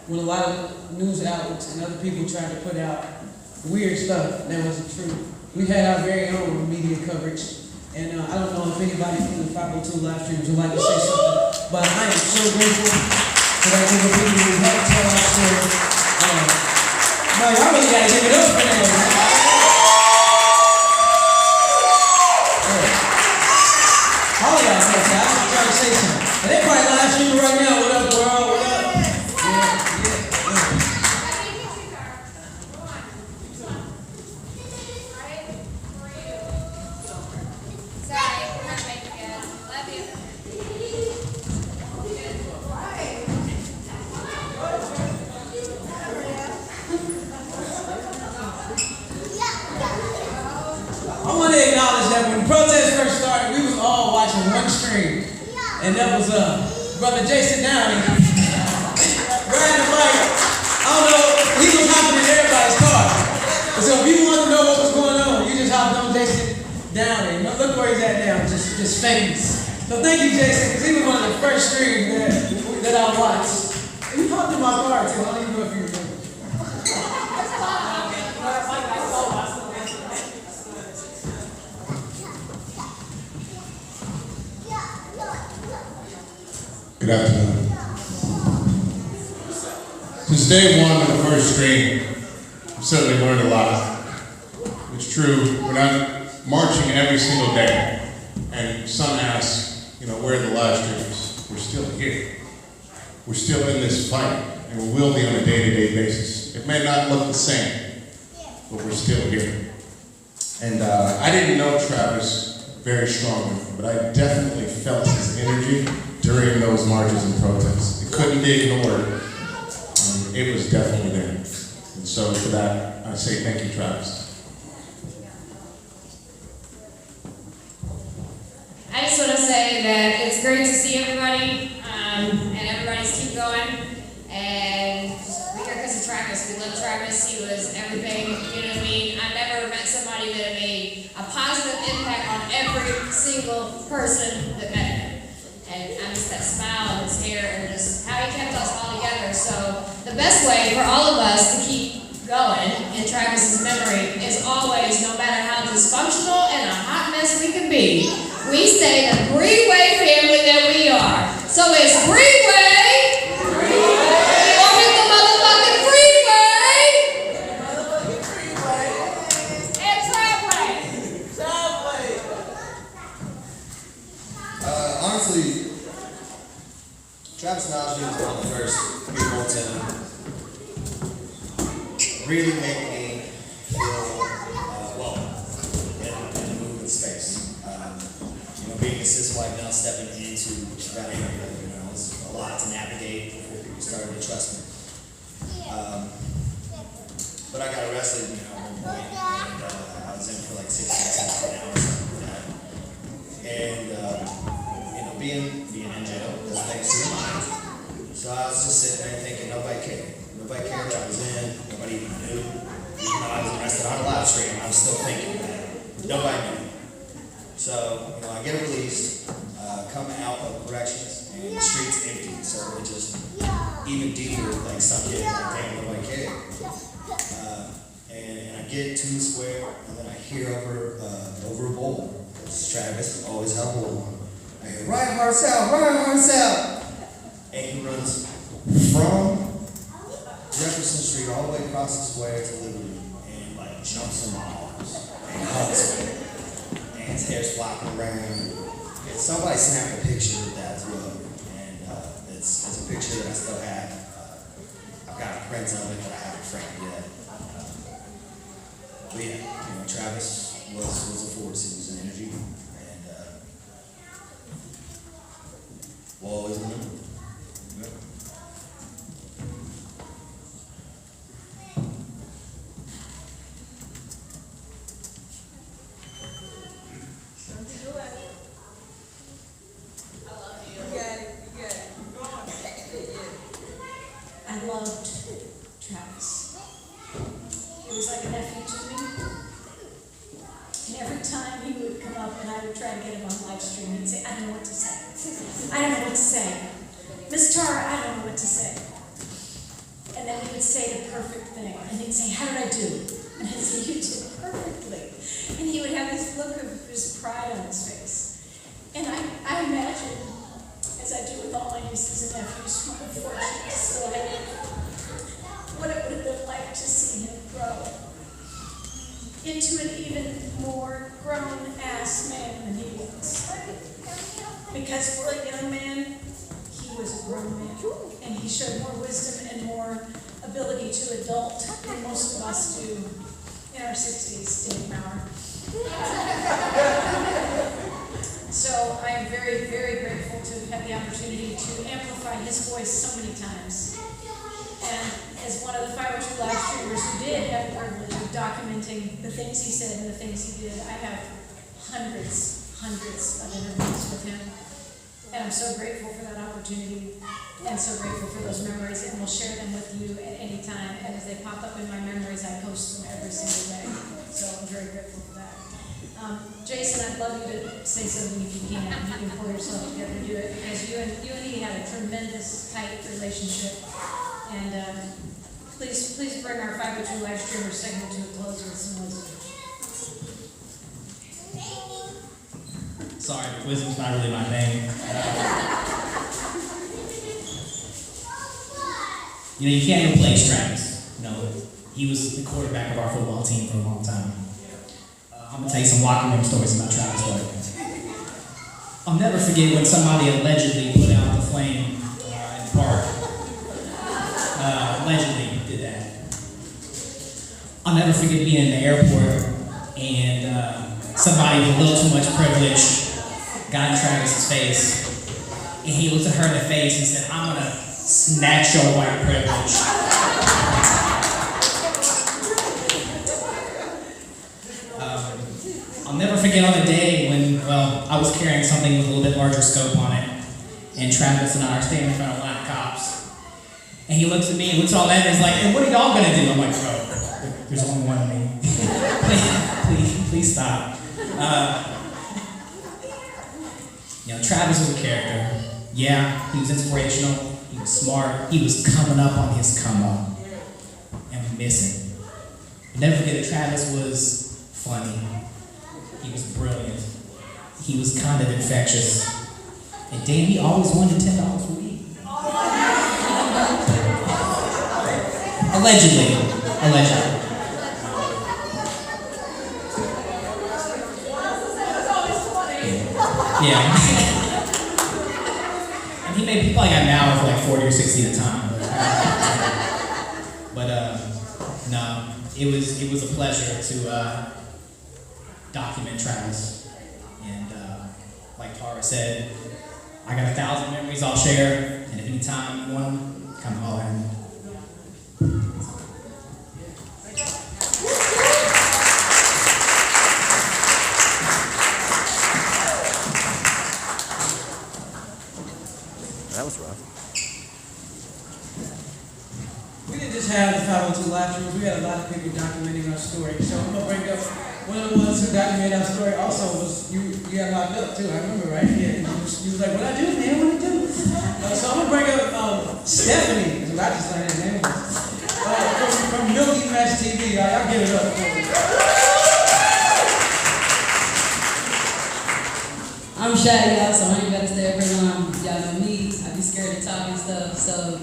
when a lot of news outlets and other people tried to put out weird stuff that wasn't true. We had our very own media coverage, and I don't know if anybody from the 502 live streams would like to say something, but I am so grateful for that group of people who helped tell our story. No, y'all really gotta give it up for that, man. All of y'all folks, I'm trying to say something. And they probably live streaming right now. What up, world? What up? I want to acknowledge that when protests first started, we was all watching one stream, and that was Brother Jason Downey riding the bike. I don't know, he was hopping in everybody's car. So if you want to know what was going on, you just hopped on Jason Downey. Look where he's at now, just famous. So thank you, Jason, because he was one of the first streams that I watched. And you hopped in my car too. I don't even know if you remember.
Good afternoon. Since day one of the first stream, I've certainly learned a lot. It's true, we're not marching every single day. And some ask, where are the live streams? We're still here. We're still in this fight, and we will be on a day-to-day basis. It may not look the same, but we're still here. And I didn't know Travis very strongly, but I definitely felt his energy during those marches and protests. It couldn't be ignored. It was definitely there. And so for that, I say thank you, Travis.
I just want to say that it's great to see everybody, and everybody's keep going. And we're here because of Travis. We love Travis. He was everything, you know what I mean? I never met somebody that made a positive impact on every single person that met him. And I miss that smile and his hair and just how he kept us all together. So the best way for all of us to keep going in Travis's memory is always, no matter how dysfunctional and a hot mess we can be, we stay the Freeway family that we are. So it's Freeway! Or hit the motherfucking Freeway! And Travway!
Honestly, Travis Nagdy was one of the first people to really make me feel welcome in the movement space. Being a cis white male stepping into that area, was a lot to navigate before people started to trust me. But I got arrested, at one point, and I was in for like 6 months and hours, something like that. And being in jail does things to your mind. So I was just sitting there thinking nobody cared. Nobody cared that I was in. Nobody even knew. Even though I was arrested on a live stream, I was still thinking that nobody knew. So, I get released, come out of corrections, and the street's empty. So it just even deeper, sunk in, damn, nobody cared. And I get to the square, and then I hear over a bowl. It's Travis, always have a bowl. I hear, Ryan Hartzell! And he runs from Jefferson Street all the way across the square to Liberty, and jumps in my arms and hugs me. And his hair's flopping around. And somebody snapped a picture of that as well. And it's a picture that I still have. I've got a print of it that I haven't framed yet. But yeah, Travis was a force. He was an energy. And we'll always remember. Yep.
I loved Travis. He was like a nephew to me. And every time he would come up and I would try to I don't know what to say. Miss Tara, I don't know what to say. And then he would say the perfect thing. And he'd say, how did I do? And I'd say, you did perfectly. And he would have this look of just pride on his face. And I imagine, as I do with all my nieces and nephews, who unfortunately still have, what it would have been like to see him grow into an even more grown-ass man than he was. Because for a young man, he was a grown man. And he showed more wisdom and more ability to adult than most of us do in our 60s, Dave Maurer. So I am very, very grateful to have had the opportunity to amplify his voice so many times. And as one of the 502 live streamers who did have the privilege of documenting the things he said and the things he did, I have hundreds of interviews with him. And I'm so grateful for that opportunity and so grateful for those memories, and will share them with you at any time. And as they pop up in my memories, I post them every single day. So I'm very grateful for that. Jason, I'd love you to say something if you can. You can pull yourself together to do it, because you and he had a tremendous, tight relationship. And please bring our 502 live streamer segment to a close with some wisdom.
Sorry, but wisdom's not really my thing. You can't replace Travis. He was the quarterback of our football team for a long time. I'm gonna tell you some locker room stories about Travis Nagdy. I'll never forget when somebody allegedly put out the flame in the park. Allegedly did that. I'll never forget being in the airport and somebody with a little too much privilege got in Travis's face, and he looked at her in the face and said, I'm gonna snatch your white privilege. I'll never forget on the day when, I was carrying something with a little bit larger scope on it, and Travis and I are standing in front of a line of cops, and he looks at me and looks at all that and is like, hey, what are y'all gonna do? I'm like, bro, there's only one of me. please stop. Travis was a character. Yeah, he was inspirational, he was smart, he was coming up on his come up, and we miss him. Never forget that Travis was funny, he was brilliant, he was kind of infectious, and damn, he always wanted $10 for weed. Allegedly. Yeah. And he probably got an hour for like 40 or 60 at a time. But no, it was a pleasure to document Travis. And like Tara said, I got 1,000 memories I'll share, and if any time you want them, come holler at me.
That was rough.
We didn't just have the 502 live streams, we had a lot of people documenting our story. So I'm gonna bring up one of the ones who documented our story also was you got locked up too, I remember, right? Yeah, you was like, what I do, man, what I do? So I'm gonna bring up Stephanie, because I just learned her name. From Milky Match TV, y'all give it up for me.
I'm shy, y'all, so I ain't gotta stay up here long. Y'all know me, I be scared to talk and stuff. So,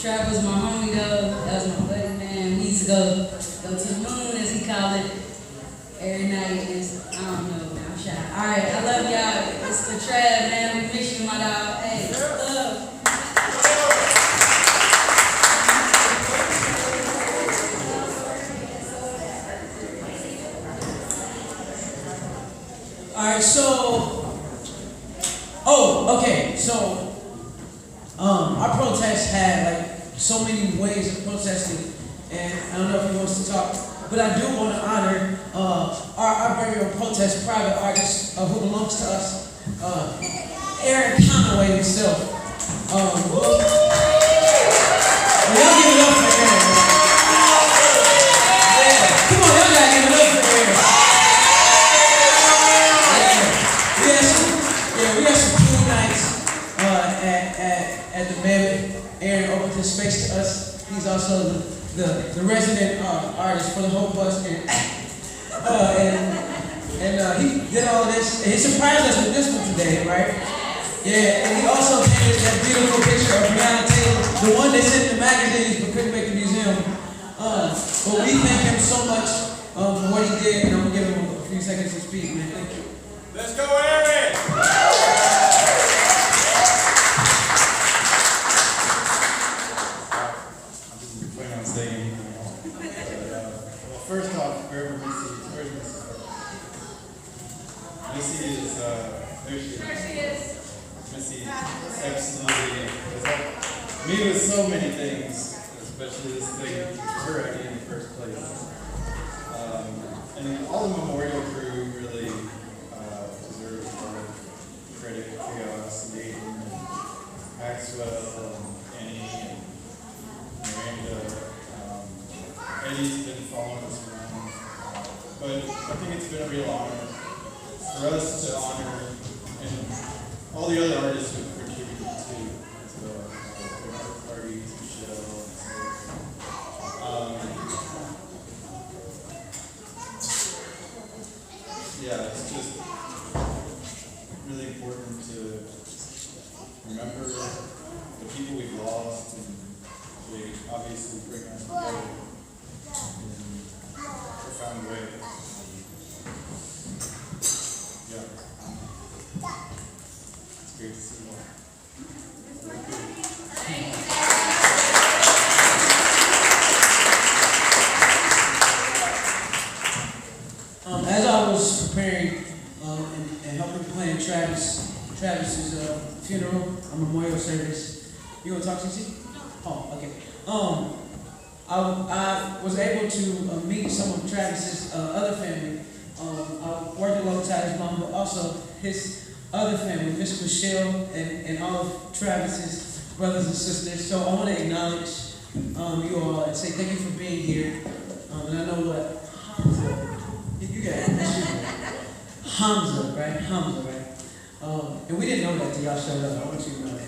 Travis was my homie though, that was my buddy, man. We used to go to the moon, as he called it, every night. I don't know, man, I'm shy. All right, I love y'all. It's the Trav, man. We miss you, my dog. Hey, love.
All right, so, okay, so, our protest had like so many ways of protesting, and I don't know if he wants to talk, but I do want to honor our very own protest private artist who belongs to us, Aaron Conaway himself. Y'all give it up for Aaron. Yeah, come on, y'all gotta give it up for Aaron. We had some cool nights. at the Mammoth. Aaron opened his space to us. He's also the resident artist for the whole bus, and he did all of this. And he surprised us with this one today, right? Yeah, and he also painted that beautiful picture of Breonna Taylor, the one they sent in the magazines but couldn't make the museum. But we thank him so much for what he did, and I'm gonna give him a few seconds to speak, man. Thank you.
Let's go, Aaron!
On saying anything else. Well, first off, wherever Missy is, where's Missy? Missy is, there she is. Missy absolutely has helped me with so many things, especially this thing, her idea in the first place. And all the memorial crew really deserves a lot of credit. Chaos, Nathan, Maxwell, Annie, and Miranda. Eddie's been following us around, but I think it's been a real honor for us to honor and all the other artists who've contributed to the art parties, Michelle. Yeah, it's just really important to remember the people we've lost, and they obviously bring us together. Profound way. Yeah. It's great to see you all.
As I was preparing and helping plan Travis's funeral, a memorial service. You want to talk to CC? Oh, okay. I was able to meet some of Travis's other family. I worked alongside his mom, but also his other family, Miss Michelle, and all of Travis's brothers and sisters. So I want to acknowledge you all and say thank you for being here. And I know what you got it. Hamza, right? Hamza, right? And we didn't know that till y'all showed up. I want you to know that.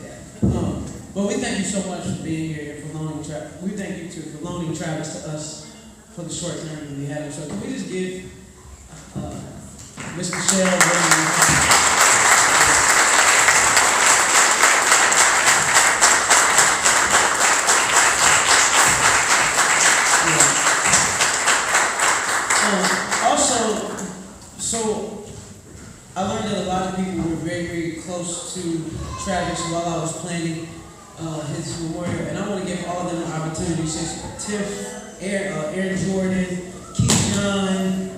But we thank you so much for being here and for loaning Travis. We thank you too for loaning Travis to us for the short term that we had him. So can we just give Miss Michelle also, so I learned that a lot of people were very, very close to Travis while I was planning his memorial, and I want to give all of them an opportunity. Since Tiff, Aaron Jordan, Keith John,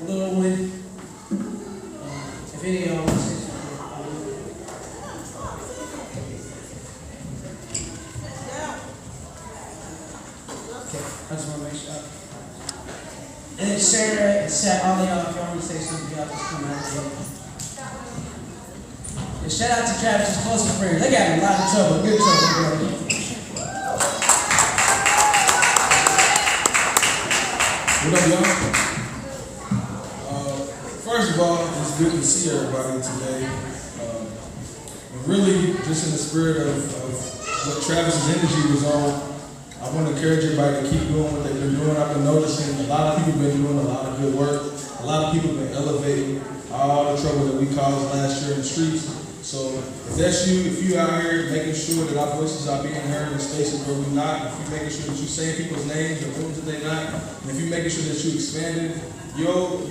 Lil Win, if any of y'all want to say something. Okay, I just want to make sure. And then Sarah and Seth, all of y'all, if y'all want to say something, y'all just come out here. And shout out to Travis's closest friends. They got in a lot of trouble, good trouble, bro.
What up, y'all? First of all, it's good to see everybody today. And really, just in the spirit of what Travis's energy was on, I want to encourage everybody to keep doing what they've been doing. I've been noticing a lot of people have been doing a lot of good work. A lot of people have been elevating all the trouble that we caused last year in the streets. So if that's you, if you out here making sure that our voices are being heard in spaces where we're not, if you're making sure that you're saying people's names in rooms that they're not, and if you're making sure that you're expanding your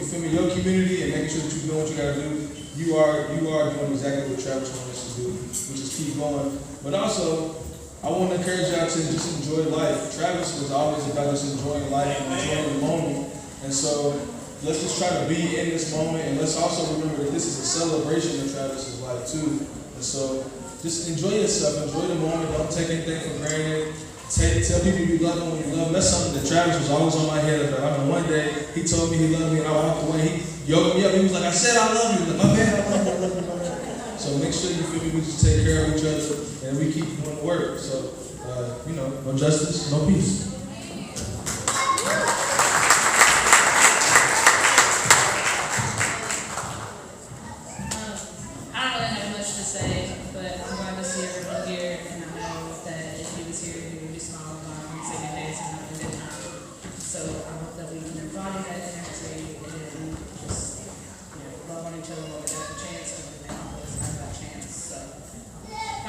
community and making sure that you're doing what you gotta do, you are doing exactly what Travis wants us to do, which is keep going. But also, I want to encourage y'all to just enjoy life. Travis was always about us enjoying life and enjoying the moment. And so let's just try to be in this moment, and let's also remember that this is a celebration of Travis's life too. And so just enjoy yourself, enjoy the moment, don't take anything for granted. Tell people you love them when you love them. That's something that Travis was always on my head about. I mean, one day he told me he loved me and I walked away. He yoked me up. He was like, I said I love you. Like, my man, I love you, my man. So make sure you feel me, we just take care of each other and we keep doing the work. So, no justice, no peace.
I don't really have much to say, but I'm glad to see everyone here, and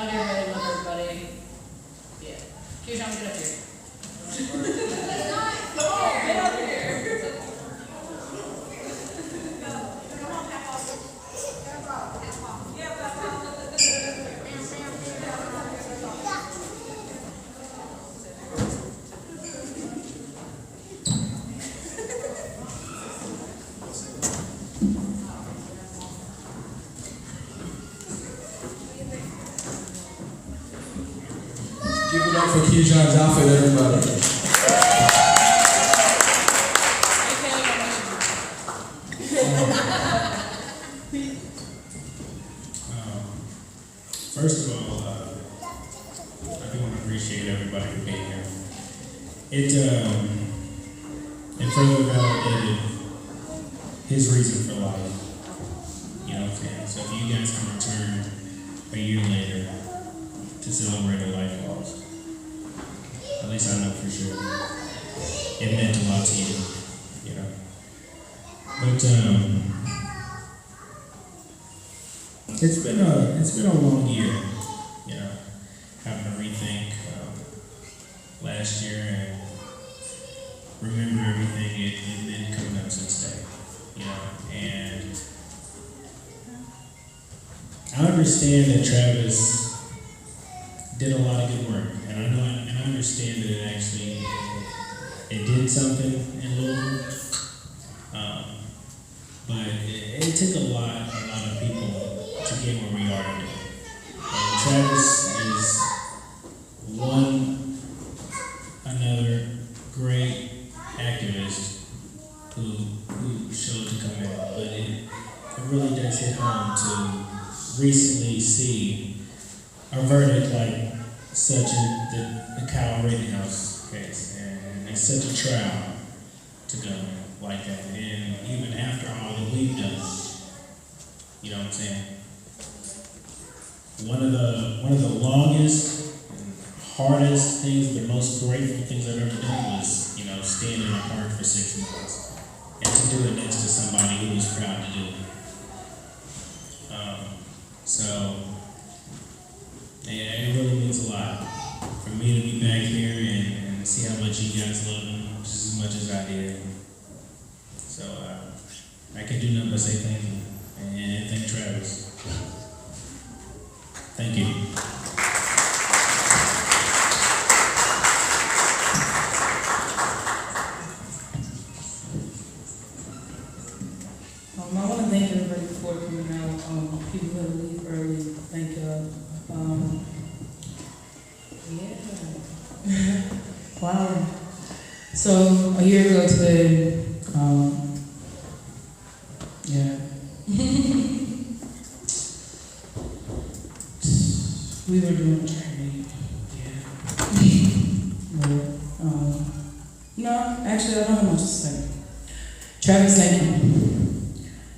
How do you really love everybody? Yeah. Keyshawn, get up here. Get up here.
Give it up for Keyjohn's outfit, everybody.
First of all, I do want to appreciate everybody for being here. It further validated his reason for life. You know what I'm saying? So if you guys can return a year later to celebrate a life lost, at least I know for sure it meant a lot to you, you know. But it's been a long year, you know, having to rethink last year and remember everything it meant coming up since day, you know. And I understand that Travis did a lot of good work, and I understand that it actually did something in Louisville, but it took a lot of people to get where we are today. And Travis is another great activist who showed to come out, but it really does hit home to recently see a verdict like such the Kyle Rittenhouse case, and it's such a trial to go like that, and even after all that we've done, you know what I'm saying? One of the longest and hardest things, but most grateful things I've ever done was, you know, stand in a park for 6 months, and to do it next to somebody who was proud to do it. So, yeah, it really means a lot for me to be back here and see how much you guys love him just as much as I did. So, I can do nothing but say thank you and thank Travis. Thank you.
I want to thank everybody for coming out. People who had to leave early, thank you. Yeah. Wow. So a year ago today, yeah. We were doing training. Yeah. No, actually, I don't have much to say. Travis, thank you.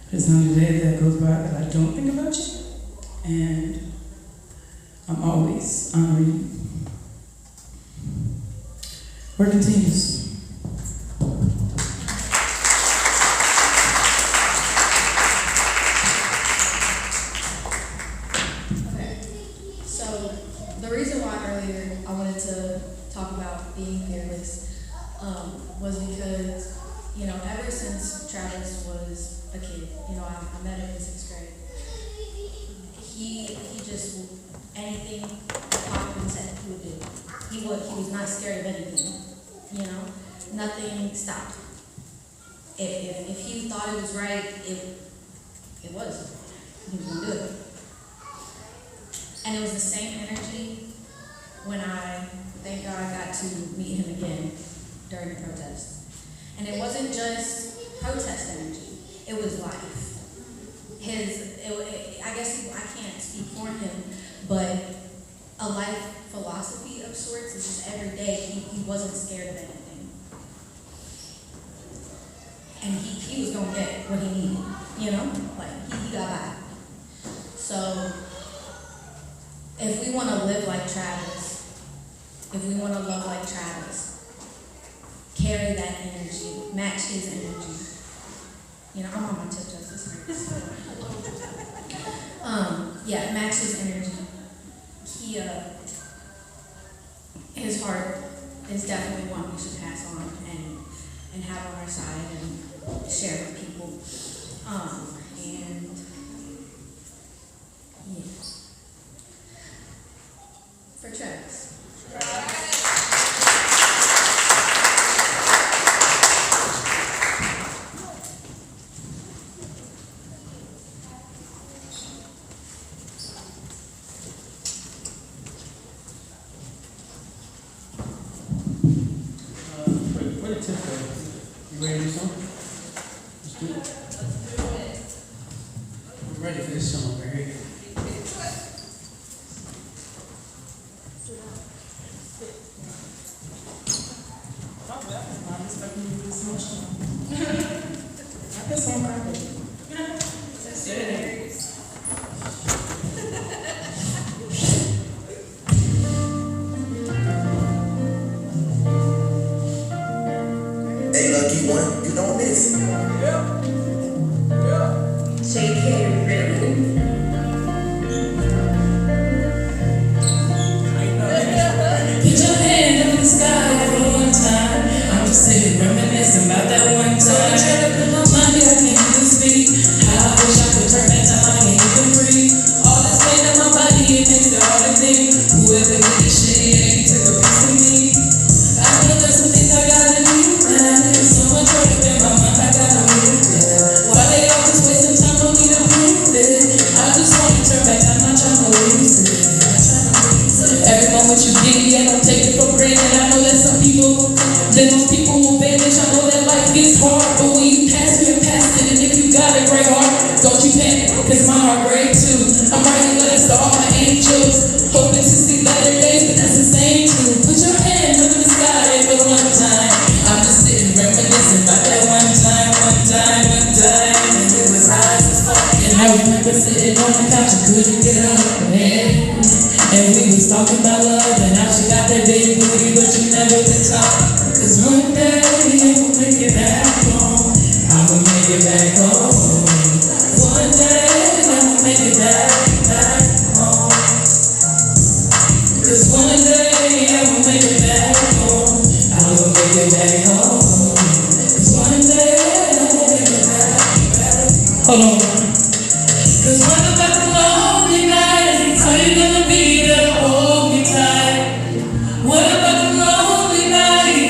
There's not a day that goes by that I don't think about you. And I'm always honoring you. Work continues.
Okay, so the reason why earlier I wanted to talk about being fearless was because, you know, ever since Travis was a kid, you know, I met him in 6th grade. He just, anything that Papa said he would do. He was not scared of anything, you know? Nothing stopped. If he thought it was right, it was. He was gonna do it. And it was the same energy when I, thank God, got to meet him again during the protest. And it wasn't just protest energy, it was life. I guess I can't speak for him, but a life philosophy of sorts is just every day he wasn't scared of anything. And he was gonna get what he needed, you know? Like, he got by. So, if we wanna live like Travis, if we wanna love like Travis, carry that energy, match his energy. You know, I'm on my tiptoes this week. Yeah, match his energy. his heart is definitely one we should pass on and have on our side and share with people. And yeah, for Travis.
Where the tip go? You ready to do something? Let's do it. I'm ready for this song right here.
Hey, lucky one, you don't miss. JK, really?
Put your hand up in the sky for one time. I'm just sitting reminiscing about that one time. Monday I can't even speak. How I wish I could turn back time, I can't even breathe. All this pain in my body, it makes it hard to think. Whoever did this shit, yeah, he took a piece of me. I know there's some things I gotta do now. There's so much work in my mind, I gotta move now. Why they always wasting time, don't need to prove it. I just wanna turn back time, not trying to lose it. Every moment you give me, I don't take it for granted. I know that some people, then those people will vanish. I know that life gets hard, but when you pass it, and if you got a great heart, don't you panic, cause my heart break too. I'm writing letters to all my angels, hoping to see better days, but that's the same too. Put your hand up in the sky for one time. I'm just sitting reminiscing about that one time, and it was high as fuck. And I remember sitting on the couch and couldn't get up, man. And we was talking about love and how she got that big booty, but you never could talk. Cause one day I will make it back home. I will make it back home. One day I will make it back home. Cause one day I will make it back home. I will make it back home. Cause one day I will make it back. Hold on. Cause what about the lonely nights? Are you gonna be there to hold me tight? What about the lonely nights?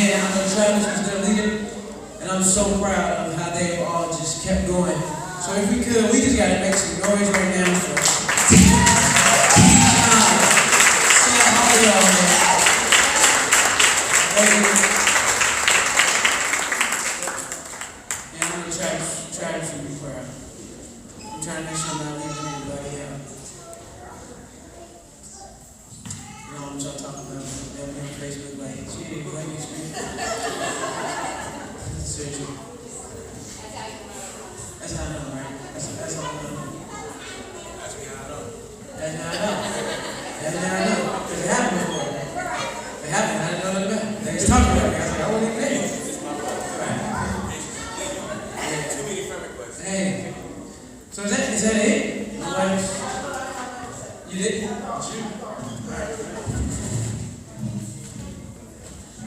man, I know Travis was their leader, and I'm so proud of how they all just kept going. So if we could, we just gotta make some noise right now for all of y'all, man. And I know Travis should be proud. I'm trying to make sure I'm not leaving anybody out. You know what I'm talking about? They'll be on Facebook like, she didn't play me screen. Seriously. That's how I know, right? That's how I know. That's how I know. That's how I know. That's how I know. Because it happened before. It happened. I didn't know nothing about it. They was talking about me. I was like, I wasn't even there. Right. Too many friend requests. Hey. So is that it? You did? Alright.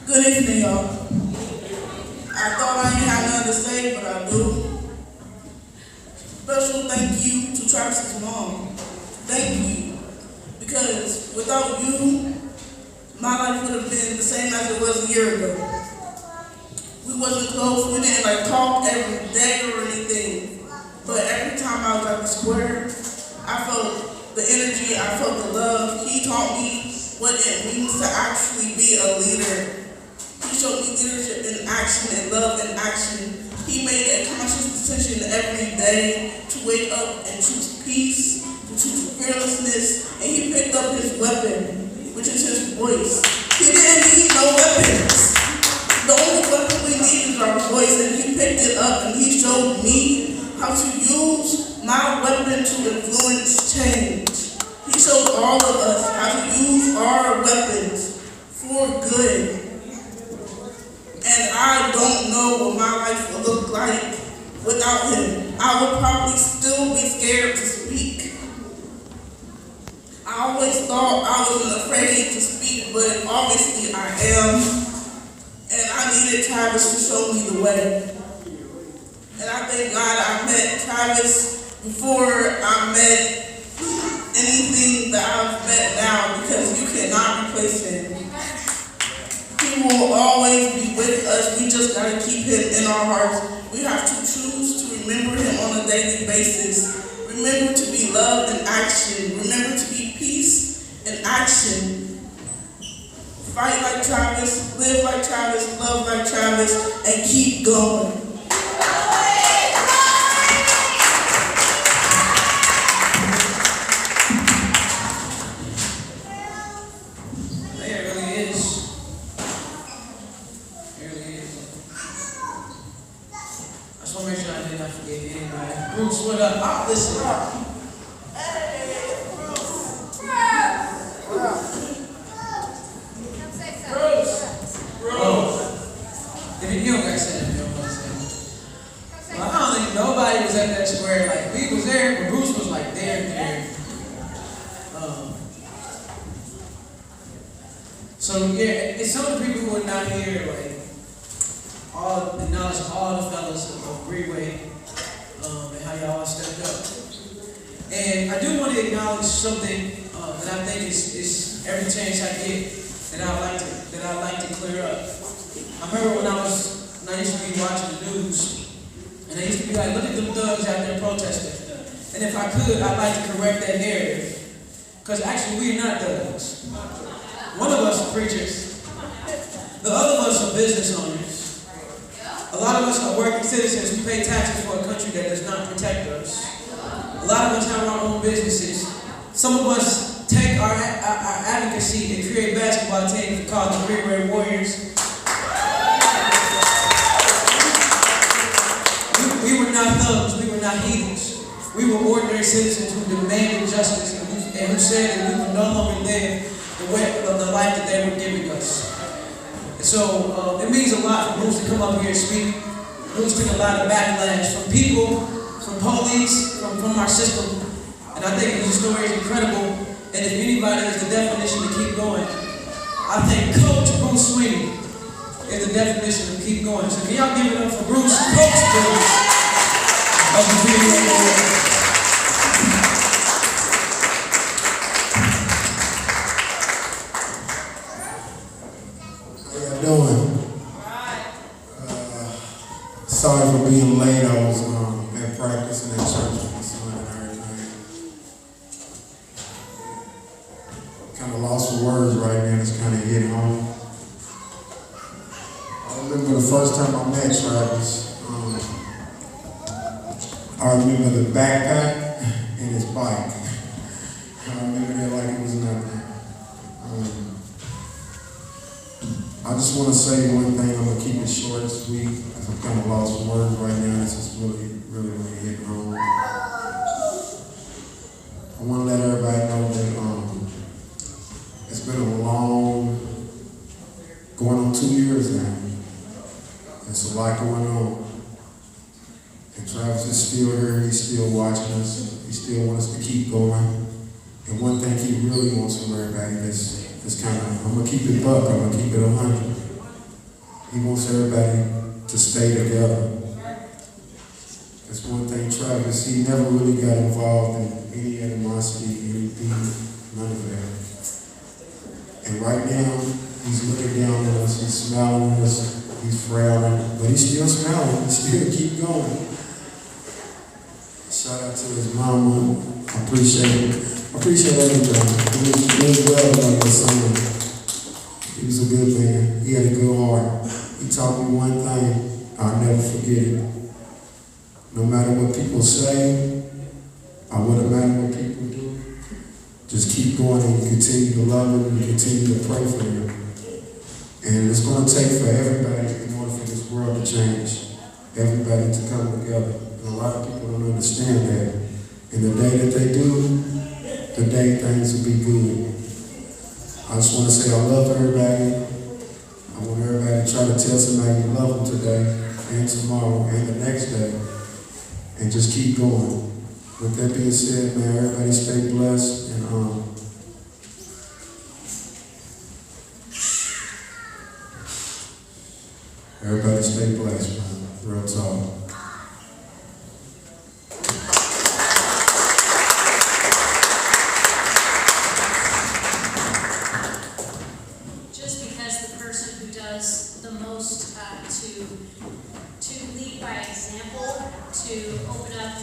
Good evening, y'all. I thought I didn't have nothing to say, but I do. Special thank you to Travis's mom. Thank you. Because without you, my life would have been the same as it was a year ago. We wasn't close, we didn't talk every day or anything. But every time I was at the square, I felt the energy, I felt the love. He taught me what it means to actually be a leader. He showed me leadership in action and love in action. He made a conscious decision every day to wake up and choose peace, to choose fearlessness, and he picked up his weapon, which is his voice. He didn't need no weapons. The only weapon we need is our voice, and he picked it up and he showed me how to use my weapon to influence change. He showed all of us how to use our weapons for good. And I don't know what my life would look like without him. I would probably still be scared to speak. I always thought I wasn't afraid to speak, but obviously I am. And I needed Travis to show me the way. And I thank God I met Travis before I met anything that I've met now, because you cannot replace him. He will always be with us. We just gotta keep him in our hearts. We have to choose to remember him on a daily basis. Remember to be love in action. Remember to be peace in action. Fight like Travis, live like Travis, love like Travis, and keep going.
Bruce, what up? Listen. If you don't got to say that, you don't want to say that. Well, I don't think nobody was at that square. Like, we was there, but Bruce was like there. So yeah, it's some of the people who are not here, like, all acknowledge all the fellas of Greenway. And how y'all stepped up. And I do want to acknowledge something that I think is every chance I get that I like to clear up. I remember when I used to be watching the news, and I used to be like, look at them thugs out there protesting. And if I could, I'd like to correct that narrative. Because actually we're not thugs. One of us are preachers. The other of us are business owners. A lot of us are working citizens who pay taxes for a country that does not protect us. A lot of us have our own businesses. Some of us take our advocacy and create basketball teams called the Green Red Warriors. We were not thugs, we were not heathens. We were ordinary citizens who demanded justice and who said that we would no longer live the life that they were giving us. And so it means a lot for Bruce to come up here and speak. Bruce took a lot of backlash from people, from police, from our system. And I think his story is incredible. And if anybody is the definition to keep going, I think Coach Bruce Sweeney is the definition of keep going. So can y'all give it up for Bruce, Coach Bruce of the video.
Doing.
being late, I was at practice and at church with my son and everything. Kind of lost for words right now. It's kind of hitting home. I remember the first time I met Travis. I remember the backpack and his bike. I remember that like it was nothing. I just want to say one thing. I'm gonna keep it short and sweet because I'm kind of lost for words right now. This is really hitting home. I want to let everybody know that it's been a long, going on 2 years now. There's a lot going on. And Travis is still here. He's still watching us. He still wants us to keep going. And one thing he really wants from everybody is kind of, I'm gonna keep it buck. I'm gonna keep it 100. He wants everybody to stay together. That's one thing, Travis, he never really got involved in any animosity, anything, none of that. And right now, he's looking down at us, he's smiling at us, he's frowning, but he's still smiling, he still keep going. Shout out to his mama, I appreciate it. I appreciate everything. He was well like his son. He was a good man, he had a good heart. He taught me one thing, I'll never forget it. No matter what people say, or what matter what people do, just keep going and continue to love him and continue to pray for him. And it's going to take for everybody in order for this world to change. Everybody to come together. And a lot of people don't understand that. And the day that they do, the day things will be good. I just want to say I love everybody. I want everybody to try to tell somebody you love them today and tomorrow and the next day. And just keep going. With that being said, man, everybody stay blessed and everybody stay blessed, man. Real talk.
Just because the person who does the most to lead by example, to open up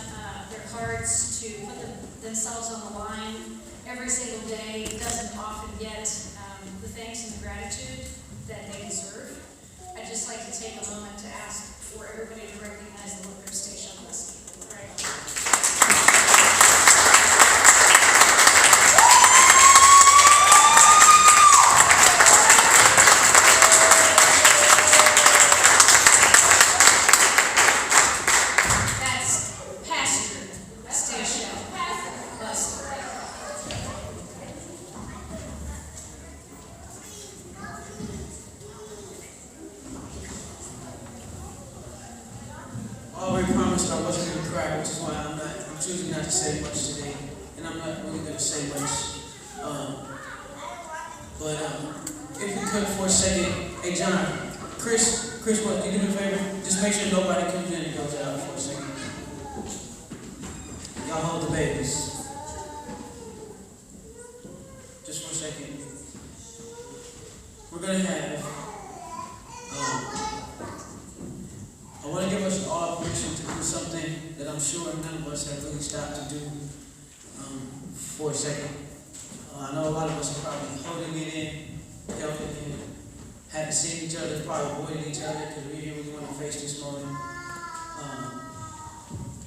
their hearts, to put themselves on the line every single day doesn't often get the thanks and the gratitude that they deserve. I'd just like to take a moment to ask for everybody to recognize the look of station on this. All right.
I already promised I wasn't going to cry, which is why I'm choosing not to say much today, and I'm not really going to say much. But if we could for a second, hey John, Chris, what? Can you do me a favor? Just make sure nobody comes in and goes out for a second. Y'all hold the babies. Just for a second. We're gonna have. I want to give us all permission to do something that I'm sure none of us have really stopped to do for a second. I know a lot of us are probably holding it in, helping it, haven't seen each other, probably avoiding each other because we didn't really want to face this moment.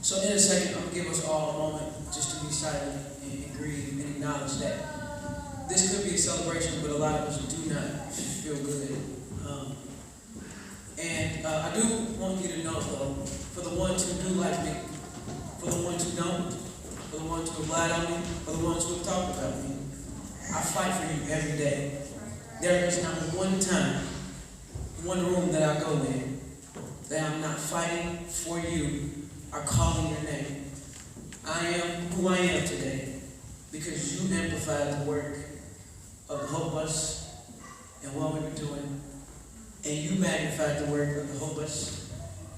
So in a second, I'm going to give us all a moment just to be silent and grieve and acknowledge that this could be a celebration, but a lot of us do not feel good. And I do want you to know, though, for the ones who do like me, for the ones who don't, for the ones who have lied on me, for the ones who have talked about me, I fight for you every day. There is not one time, one room that I go in, that I'm not fighting for you or calling your name. I am who I am today because you amplified the work of the Hope Bus and what we were doing. And you magnified the work of the Hope Bus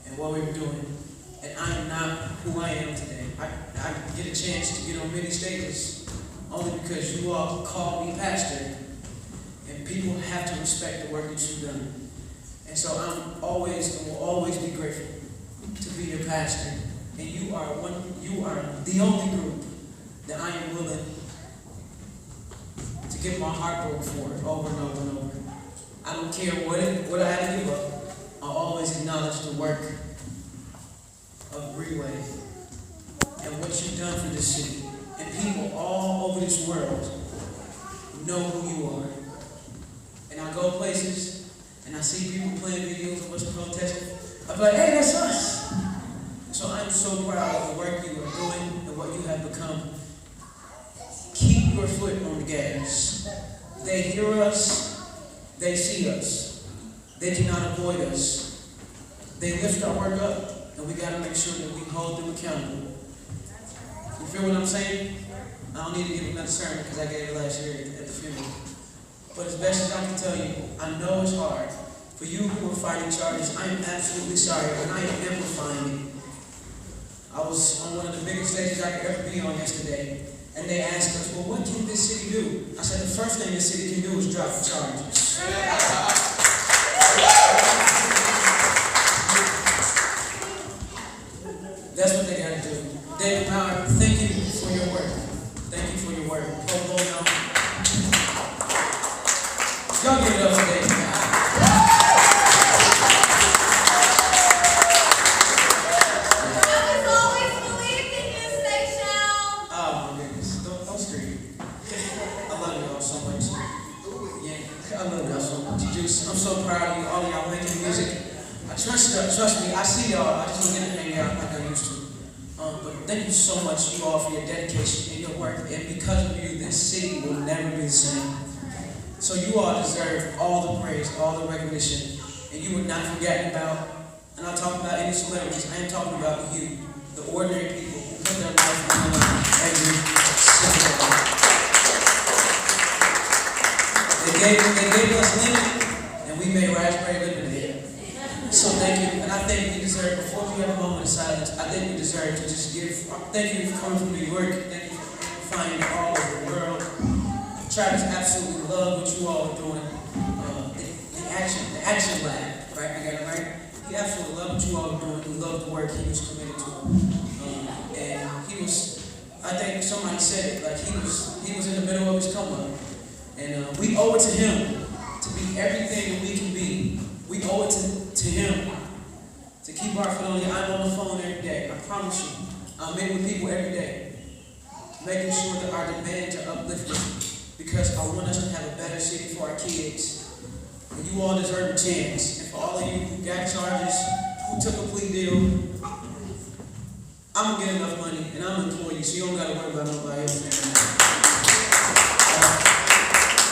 and what we were doing. And I am not who I am today. I get a chance to get on many stages only because you all call me pastor. And people have to respect the work that you've done. And so I'm always and will always be grateful to be your pastor, and you are the only group that I am willing to get my heart broke for over and over and over. I don't care what I had to give up. I'll always acknowledge the work of Relay and what you've done for this city. And people all over this world know who you are. And I go places and I see people playing videos of us protesting. I'm like, hey, that's us. So I'm so proud of the work you are doing and what you have become. Keep your foot on the gas. They hear us, they see us. They cannot avoid us. They lift our work up, and we got to make sure that we hold them accountable. You feel what I'm saying? I don't need to give another sermon because I gave it last year at the funeral. But as best as I can tell you, I know it's hard. For you who are fighting charges, I am absolutely sorry, and I am amplifying it. I was on one of the biggest stages I could ever be on yesterday, and they asked us, well, what can this city do? I said, the first thing this city can do is drop the charges. That's what they got to do. David Power, thank you for your work. Thank you for your work. Y'all give it up for David Power. I'm so proud of you, all of y'all making music. Trust me, I see y'all. I just don't get to hang out like I used to. But thank you so much, you all, for your dedication and your work. And because of you, this city will never be the same. So you all deserve all the praise, all the recognition, and you were not forgotten about. And I'm talking about any celebrities. I am talking about you, the ordinary people who put their life on the line every single day. They gave us lemon, and we made raspberry lemonade. So thank you, and I think you deserve, before we have a moment of silence, I think you deserve to just give, thank you for coming from New York, thank you for amplifying all over the world. Travis absolutely love what you all are doing. The action lab, right? I got it right? He absolutely loved what you all are doing. He loved the work he was committed to. And he was, I think somebody said it, like he was in the middle of his come up. And we owe it to him to be everything that we can be. We owe it to him to keep our foot on the. I'm on the phone every day. I promise you. I'm in with people every day, making sure that our demands are uplifted because I want us to have a better city for our kids. And you all deserve a chance. And for all of you who got charges, who took a plea deal, I'm gonna get enough money, and I'm an employee, so you don't gotta worry about nobody else.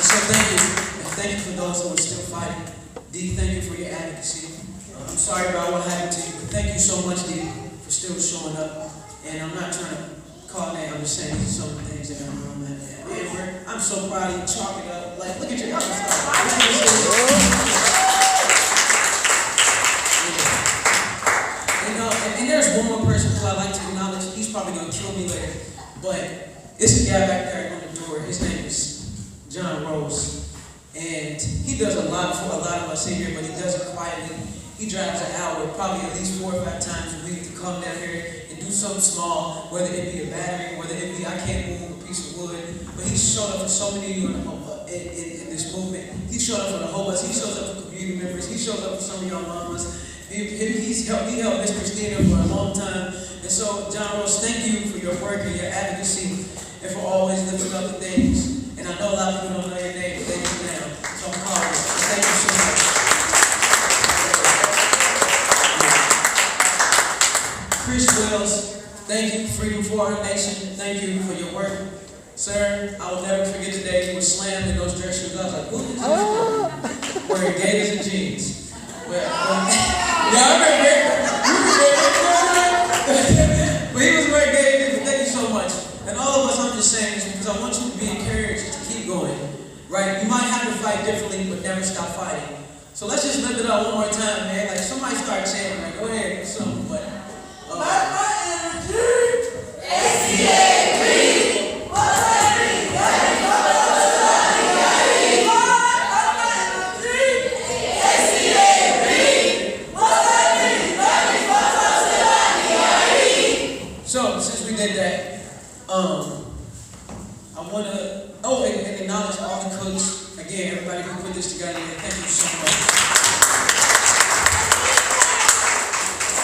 So thank you, and thank you for those who are still fighting. Dee, thank you for your advocacy. I'm sorry about what happened to you, but thank you so much, Dee, for still showing up. And I'm not trying to call names, I'm just saying these are some of the things that I'm at. I'm so proud of you, chalk it up. Like, look at your other stuff. You know, and there's one more person who I like to acknowledge. He's probably gonna kill me later, but it's the guy back there on the door. His name is John Rose. And he does a lot for a lot of us in here, but he does it quietly. He drives an hour, probably at least 4 or 5 times a week to come down here and do something small, whether it be a battery, whether it be I can't move a piece of wood. But he's showed up for so many of you in this movement. He showed up for the whole of us. He shows up for community members. He shows up for some of y'all mamas. He helped Miss Christina for a long time. And so, John Rose, thank you for your work and your advocacy and for always lifting up the things. And I know a lot of people don't know your name, but they do now. So I'm calling you. So thank you so much. Chris Wells, thank you, Freedom for Our Nation. Thank you for your work. Sir, I will never forget the day you were slammed in those dress shoes. I was like, who is this guy? Wearing gators and jeans. But he was wearing gators. Thank you so much. And all of us, I'm just saying this because I want you to be encouraged to keep going. Right? You might have to fight differently, but never stop fighting. So let's just lift it up one more time, man. Like somebody start chanting, like, go ahead, or something. But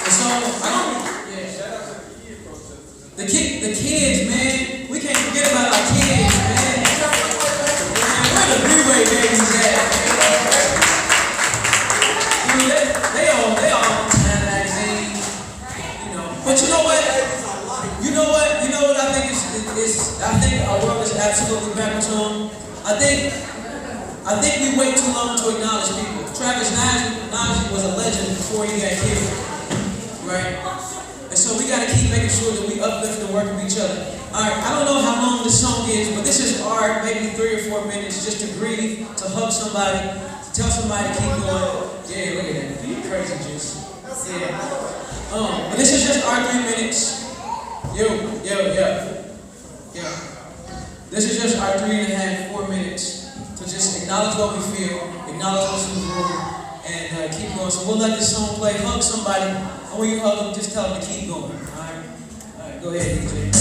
And so, the kids, man, we can't forget about our kids, man. Where the freeway babies at? They all Time magazine, But you know what? You know what I think is I think our world is absolutely backwards on. I think we wait too long to acknowledge people. Travis Nagdy was a legend before he got killed, right? And so we gotta keep making sure that we uplift and work with each other. All right, I don't know how long this song is, but this is art, maybe 3 or 4 minutes, just to breathe, to hug somebody, to tell somebody to keep going. Yeah, look at that. You crazy juice. Yeah. But this is just our 3 minutes. Yeah. This is just our 3.5, 4 minutes to just acknowledge what we feel, acknowledge what's in the room, and keep going. So we'll let this song play. Hug somebody, and when you hug them, just tell them to keep going. All right, go ahead, DJ.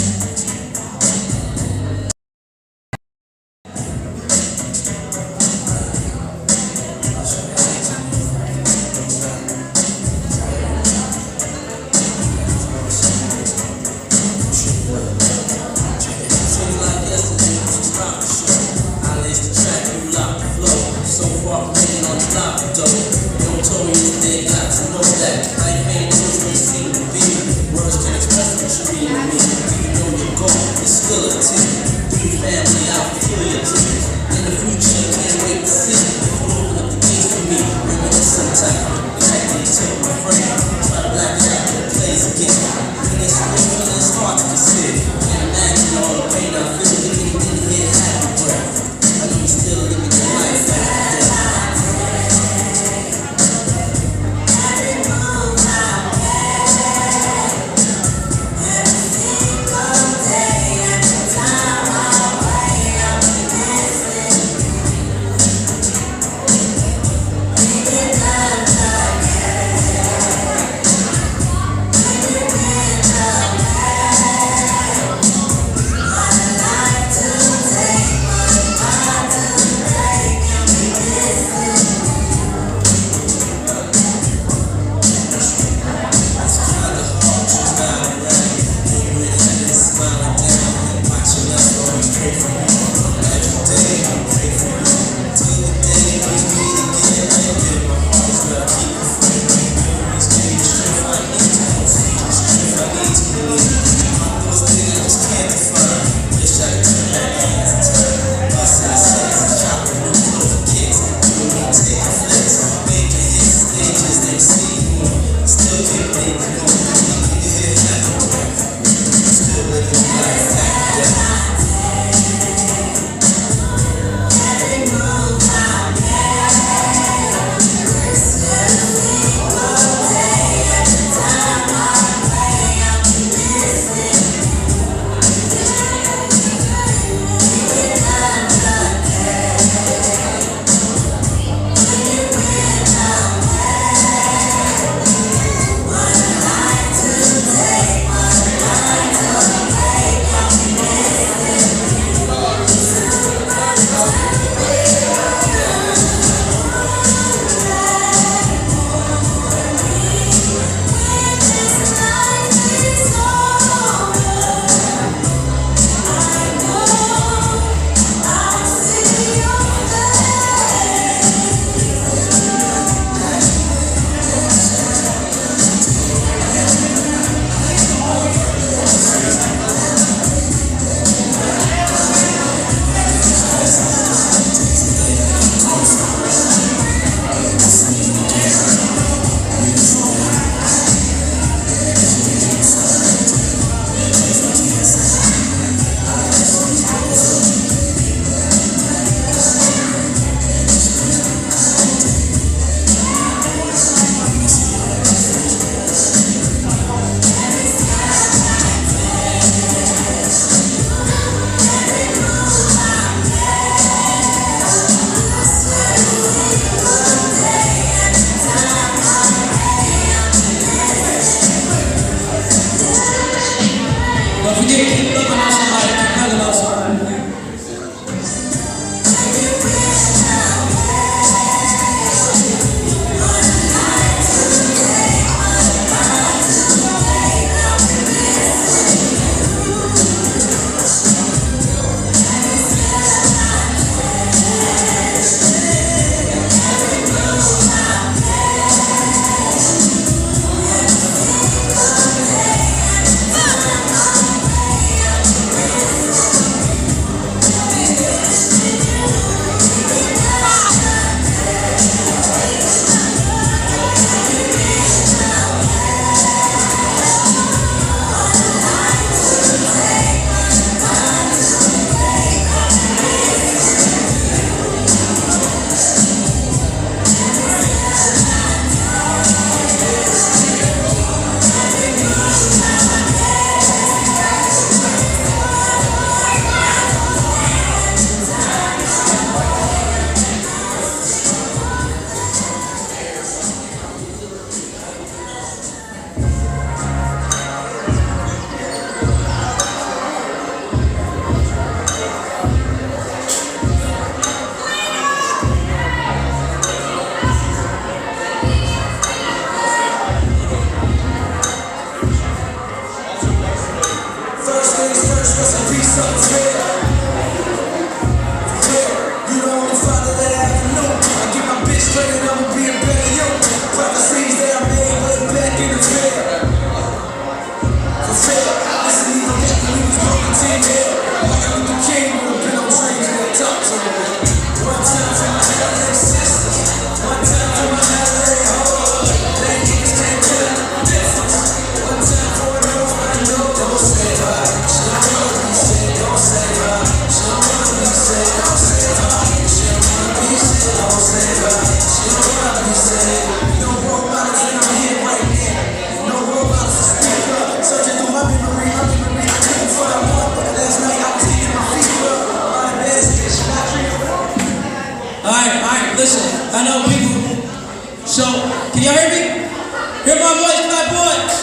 Hear my voice, clap once.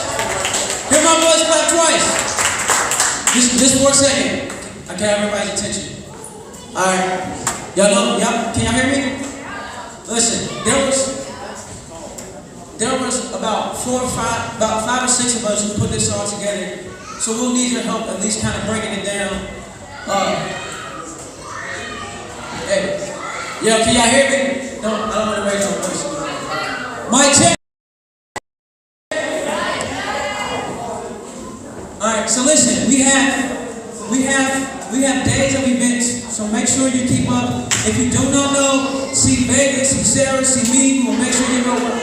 Hear my voice, clap twice. Just for a second. I can have everybody's attention. Alright. Y'all know, can y'all hear me? Listen, there was about 5 or 6 of us who put this all together. So we'll need your help at least kind of breaking it down. Hey. Yo, can y'all hear me? No, I don't want to raise my voice. Mic check. Alright, so listen, we have days of events, so make sure you keep up. If you do not know, see Vegas, see Sarah, see me, we'll make sure you know what.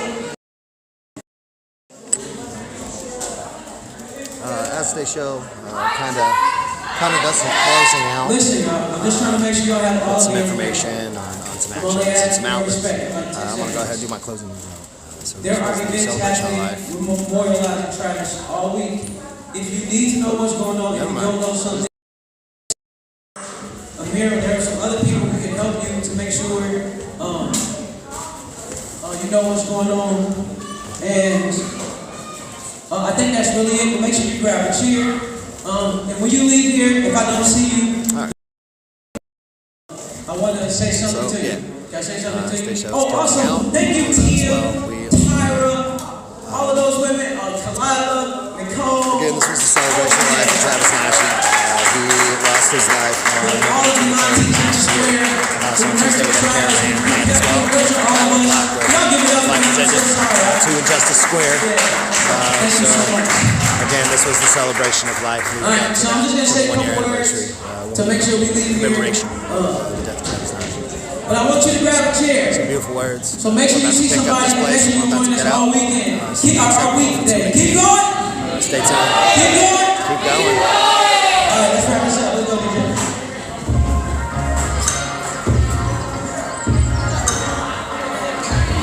As they show, kind of does some closing out.
Listen, I'm just trying to make sure y'all have all
some
the
information on some actions and some outlets. I want to go ahead and do my closing.
There are events happening. We're memorializing Travis all week. If you need to know what's going on, if you don't know something, Amir, there are some other people who can help you to make sure you know what's going on. And I think that's really it. But make sure you grab a chair. And when you leave here, if I don't see you, I want to say something to you. Can I say something to you? Oh, also, thank you, Tia, Tyra, all of those women, Kalila, Nicole.
Again, this was the celebration of life of Travis Nagdy. He lost his life on so on Tuesday with a caravan as well. Like presented to Injustice Square. So again, this was the celebration of life.
Alright, so I'm just going to say a couple words to make sure we leave here.
Commemoration of the death of Travis Nagdy.
But I want you to grab a chair.
Some beautiful words.
So make sure you see somebody, and make sure you join us all weekend. Keep our week